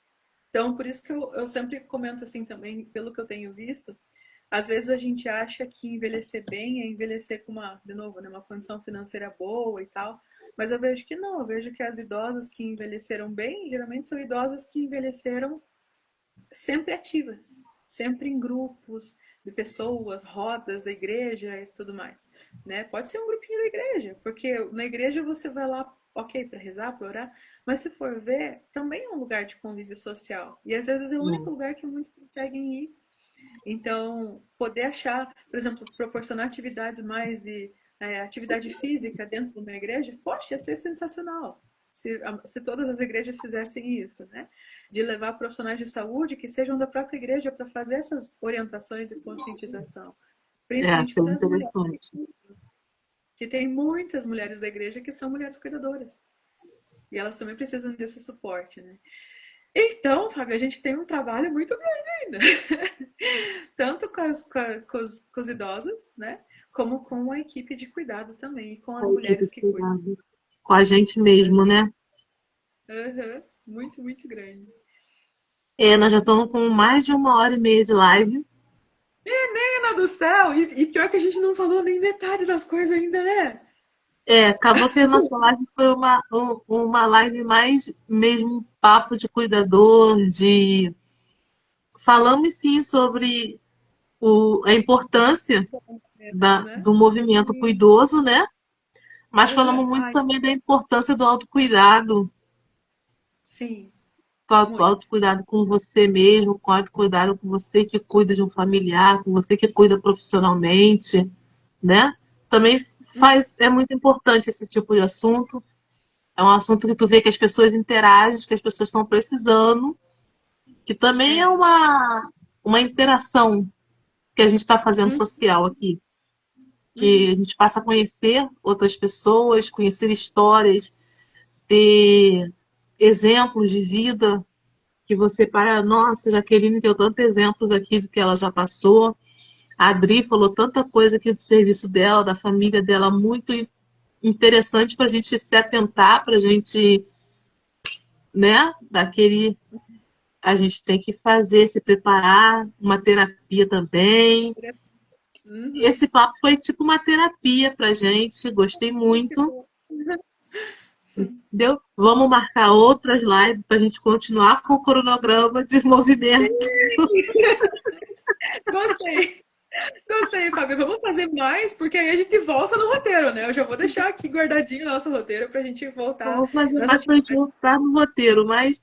Então, por isso que eu sempre comento assim também, pelo que eu tenho visto, às vezes a gente acha que envelhecer bem é envelhecer com uma, de novo, né, uma condição financeira boa e tal, mas eu vejo que não, eu vejo que as idosas que envelheceram bem, geralmente são idosas que envelheceram sempre ativas, sempre em grupos de pessoas, rodas da igreja e tudo mais, né? Pode ser um grupinho da igreja, porque na igreja você vai lá, ok, para rezar, para orar, mas se for ver, também é um lugar de convívio social. E às vezes é o único lugar que muitos conseguem ir. Então, poder achar, por exemplo, proporcionar atividades mais de atividade física dentro de uma igreja, poxa, ia ser sensacional. Se todas as igrejas fizessem isso, né? De levar profissionais de saúde que sejam da própria igreja para fazer essas orientações e conscientização. Principalmente Seria para as mulheres, interessante. que tem muitas mulheres da igreja que são mulheres cuidadoras. E elas também precisam desse suporte, né? Então, Fábio, a gente tem um trabalho muito grande ainda. Tanto com os idosos, né? Como com a equipe de cuidado também, e com A as equipe mulheres de que cuidam. cuidado. Com a gente mesmo, né? Aham, muito, muito grande. É, nós já estamos com mais de 1h30 de live. Menina do céu! E pior que a gente não falou nem metade das coisas ainda, né? É, acabou que a nossa live foi uma live mais mesmo um papo de cuidador, de... Falamos sim sobre a importância Né? do movimento pro Sim. idoso, né? Mas Aham. falamos muito Ai, também da importância do autocuidado, sim, do muito. autocuidado com você mesmo, com o autocuidado com você que cuida de um familiar, com você que cuida profissionalmente, né? Também é muito importante esse tipo de assunto. É um assunto que tu vê que as pessoas interagem, que as pessoas estão precisando, que também é É. uma interação que a gente está fazendo Hum, social aqui. Que a uhum. gente passa a conhecer outras pessoas, conhecer histórias, ter exemplos de vida que você para, nossa, Jaqueline deu tantos exemplos aqui do que ela já passou. A Adri falou tanta coisa aqui do serviço dela, da família dela, muito interessante para a gente se atentar, para a gente, né, daquele. A gente tem que fazer, se preparar, uma terapia também. Uhum. Esse papo foi tipo uma terapia pra gente, gostei Ai, que muito. bom. Entendeu? Vamos marcar outras lives para a gente continuar com o cronograma de movimento. Gostei, gostei, Fábio. Vamos fazer mais, porque aí a gente volta no roteiro, né? Eu já vou deixar aqui guardadinho o nosso roteiro pra gente voltar Vamos fazer nas mais para a gente atividades. voltar no roteiro, mas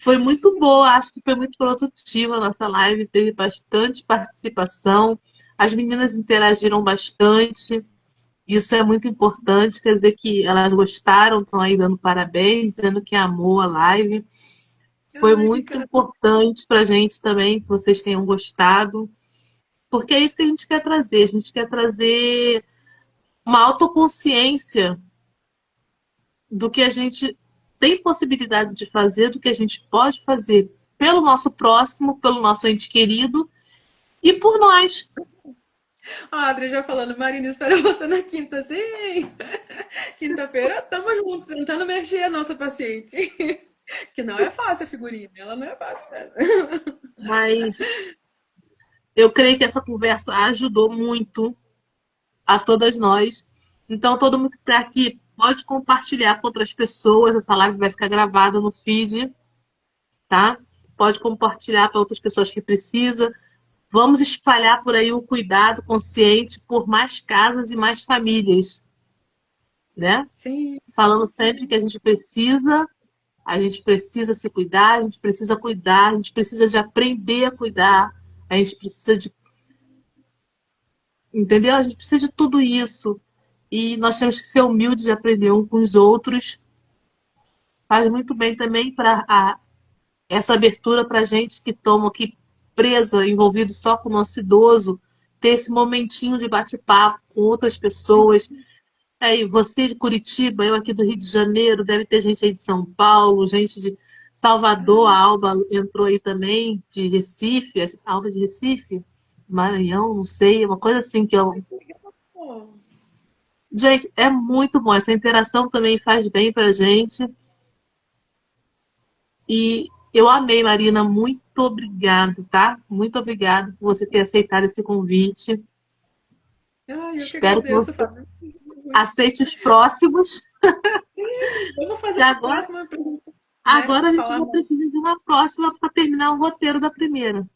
foi muito boa, acho que foi muito produtiva a nossa live, teve bastante participação, as meninas interagiram bastante, isso é muito importante, quer dizer que elas gostaram, estão aí dando parabéns, dizendo que amou a live. Foi Ai, que muito cara. importante para a gente também que vocês tenham gostado, porque é isso que a gente quer trazer. A gente quer trazer uma autoconsciência do que a gente tem possibilidade de fazer, do que a gente pode fazer pelo nosso próximo, pelo nosso ente querido e por nós. A Adri já falando, Marina, espero você na quinta, sim. Quinta-feira, tamo juntos, tentando mexer a nossa paciente. Que não é fácil a figurinha, ela não é fácil mesmo. Mas eu creio que essa conversa ajudou muito a todas nós. Então, todo mundo que está aqui pode compartilhar com outras pessoas. Essa live vai ficar gravada no feed, tá? Pode compartilhar para outras pessoas que precisam. Vamos espalhar por aí o cuidado consciente por mais casas e mais famílias, né? Sim, Falando sempre que sim. a gente precisa se cuidar, a gente precisa cuidar, a gente precisa de aprender a cuidar, a gente precisa de, entendeu? A gente precisa de tudo isso. E nós temos que ser humildes de aprender um com os outros. Faz muito bem também para essa abertura para a gente que toma aqui presa, envolvido só com o nosso idoso, ter esse momentinho de bate-papo com outras pessoas. Aí, você de Curitiba, eu aqui do Rio de Janeiro, deve ter gente aí de São Paulo, gente de Salvador, a Ah, Alba entrou aí também, de Recife, a Alba de Recife, Maranhão, não sei, uma coisa assim que eu. que legal. Gente, é muito bom. Essa interação também faz bem pra gente. E eu amei, Marina. Muito obrigado, tá? Muito obrigado por você ter aceitado esse convite. Ai, eu que Espero que agradeço, você Fábio. aceite os próximos. Vamos E fazer a agora, próxima pergunta, né? agora a gente Falar vai mais. precisar de uma próxima para terminar o roteiro da primeira.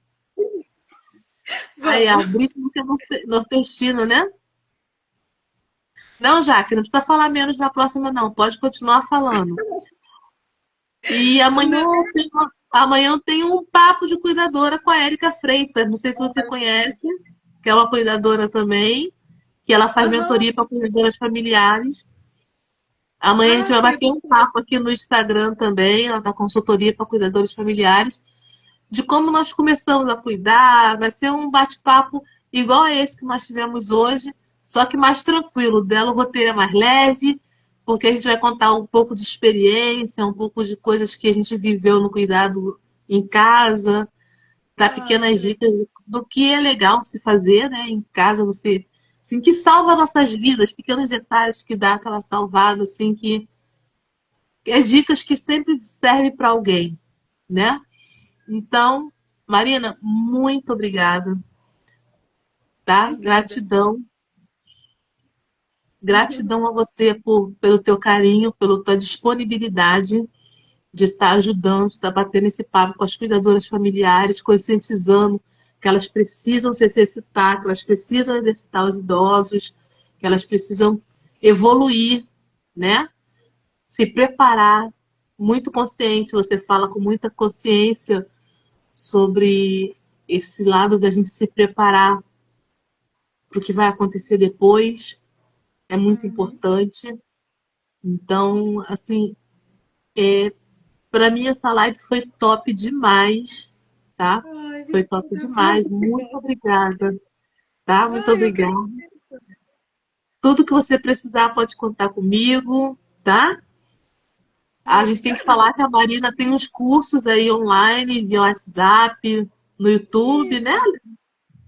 Aí, a Vamos. Britney que é nordestina, né? Não, Jaque, não precisa falar menos na próxima, não. Pode continuar falando. E Né? amanhã eu tenho um papo de cuidadora com a Érica Freitas. Não sei se você conhece, que é uma cuidadora também, que ela faz Aham. mentoria para cuidadoras familiares. Amanhã a gente Ah, vai sim. bater um papo aqui no Instagram também. Ela dá consultoria para cuidadores familiares, de como nós começamos a cuidar. Vai ser um bate-papo igual a esse que nós tivemos hoje, só que mais tranquilo. O dela, o roteiro é mais leve, porque a gente vai contar um pouco de experiência, um pouco de coisas que a gente viveu no cuidado em casa, dar Ai, que pequenas legal. dicas do que é legal se fazer, né? Em casa, você, assim, que salva nossas vidas, pequenos detalhes que dá aquela salvada, assim, que é dicas que sempre servem para alguém, né? Então, Marina, muito obrigada, tá? Obrigada. Gratidão. Gratidão a você pelo teu carinho, pela tua disponibilidade de estar ajudando, de estar batendo esse papo com as cuidadoras familiares, conscientizando que elas precisam se exercitar, que elas precisam exercitar os idosos, que elas precisam evoluir, né? Se preparar, muito consciente, você fala com muita consciência sobre esse lado da gente se preparar para o que vai acontecer depois, é muito Uhum. importante. Então, assim, para mim essa live foi top demais, tá? Ai, Foi top obrigada, demais. Fábio. Muito obrigada, tá? Muito Ai, eu que obrigada. agradeço. Tudo que você precisar pode contar comigo, tá? Ai, A gente tem que obrigada. falar que a Marina tem uns cursos aí online, via WhatsApp, no YouTube, né? Isso.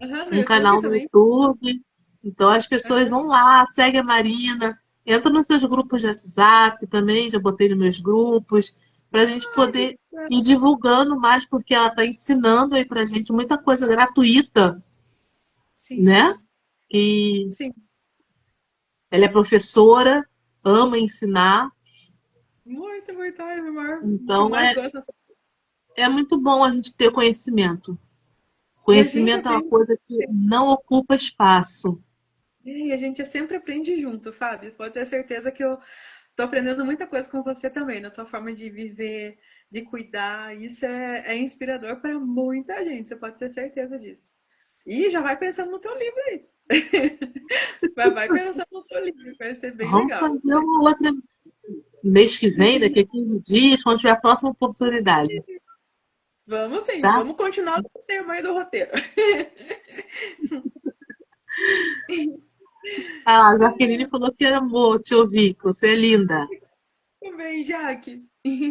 Aham, no Um YouTube canal no também. YouTube. Então as pessoas Aham. vão lá, segue a Marina, entra nos seus grupos de WhatsApp também, já botei nos meus grupos, para a gente Ai, que poder ir legal. divulgando mais, porque ela está ensinando aí para a gente muita coisa gratuita, né? Sim, E sim. ela é professora, ama ensinar, Muito, muito. Ai, meu maior, o que eu então mais gosto. é muito bom a gente ter conhecimento. E a gente Conhecimento é uma aprende. coisa que não ocupa espaço. E a gente sempre aprende junto, Fábio. Pode ter certeza que eu tô aprendendo muita coisa com você também, na tua forma de viver, de cuidar. Isso é inspirador para muita gente, você pode ter certeza disso. E já vai pensando no teu livro aí. Vai pensando no teu livro, vai ser bem Vamos legal. fazer uma outra mês que vem, daqui a 15 dias, quando tiver a próxima oportunidade, Vamos sim, tá? vamos continuar no tema aí do roteiro. A Jaqueline falou que amou te ouvir, que você é linda. Também, Jaque.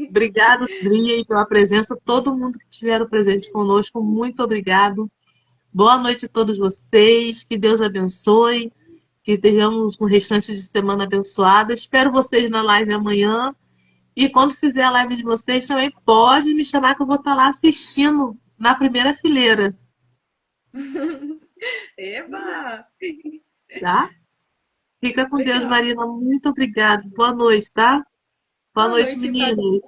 Obrigado, Dri, pela presença. Todo mundo que estiveram presente conosco, muito obrigado. Boa noite a todos vocês. Que Deus abençoe. Que tenhamos um restante de semana abençoada. Espero vocês na live amanhã. E quando fizer a live de vocês, também pode me chamar que eu vou estar lá assistindo na primeira fileira, Eba! tá? Fica com Deus, Legal. Marina. Muito obrigada. Boa noite, tá? Boa Boa noite, noite, Fábio. meninos.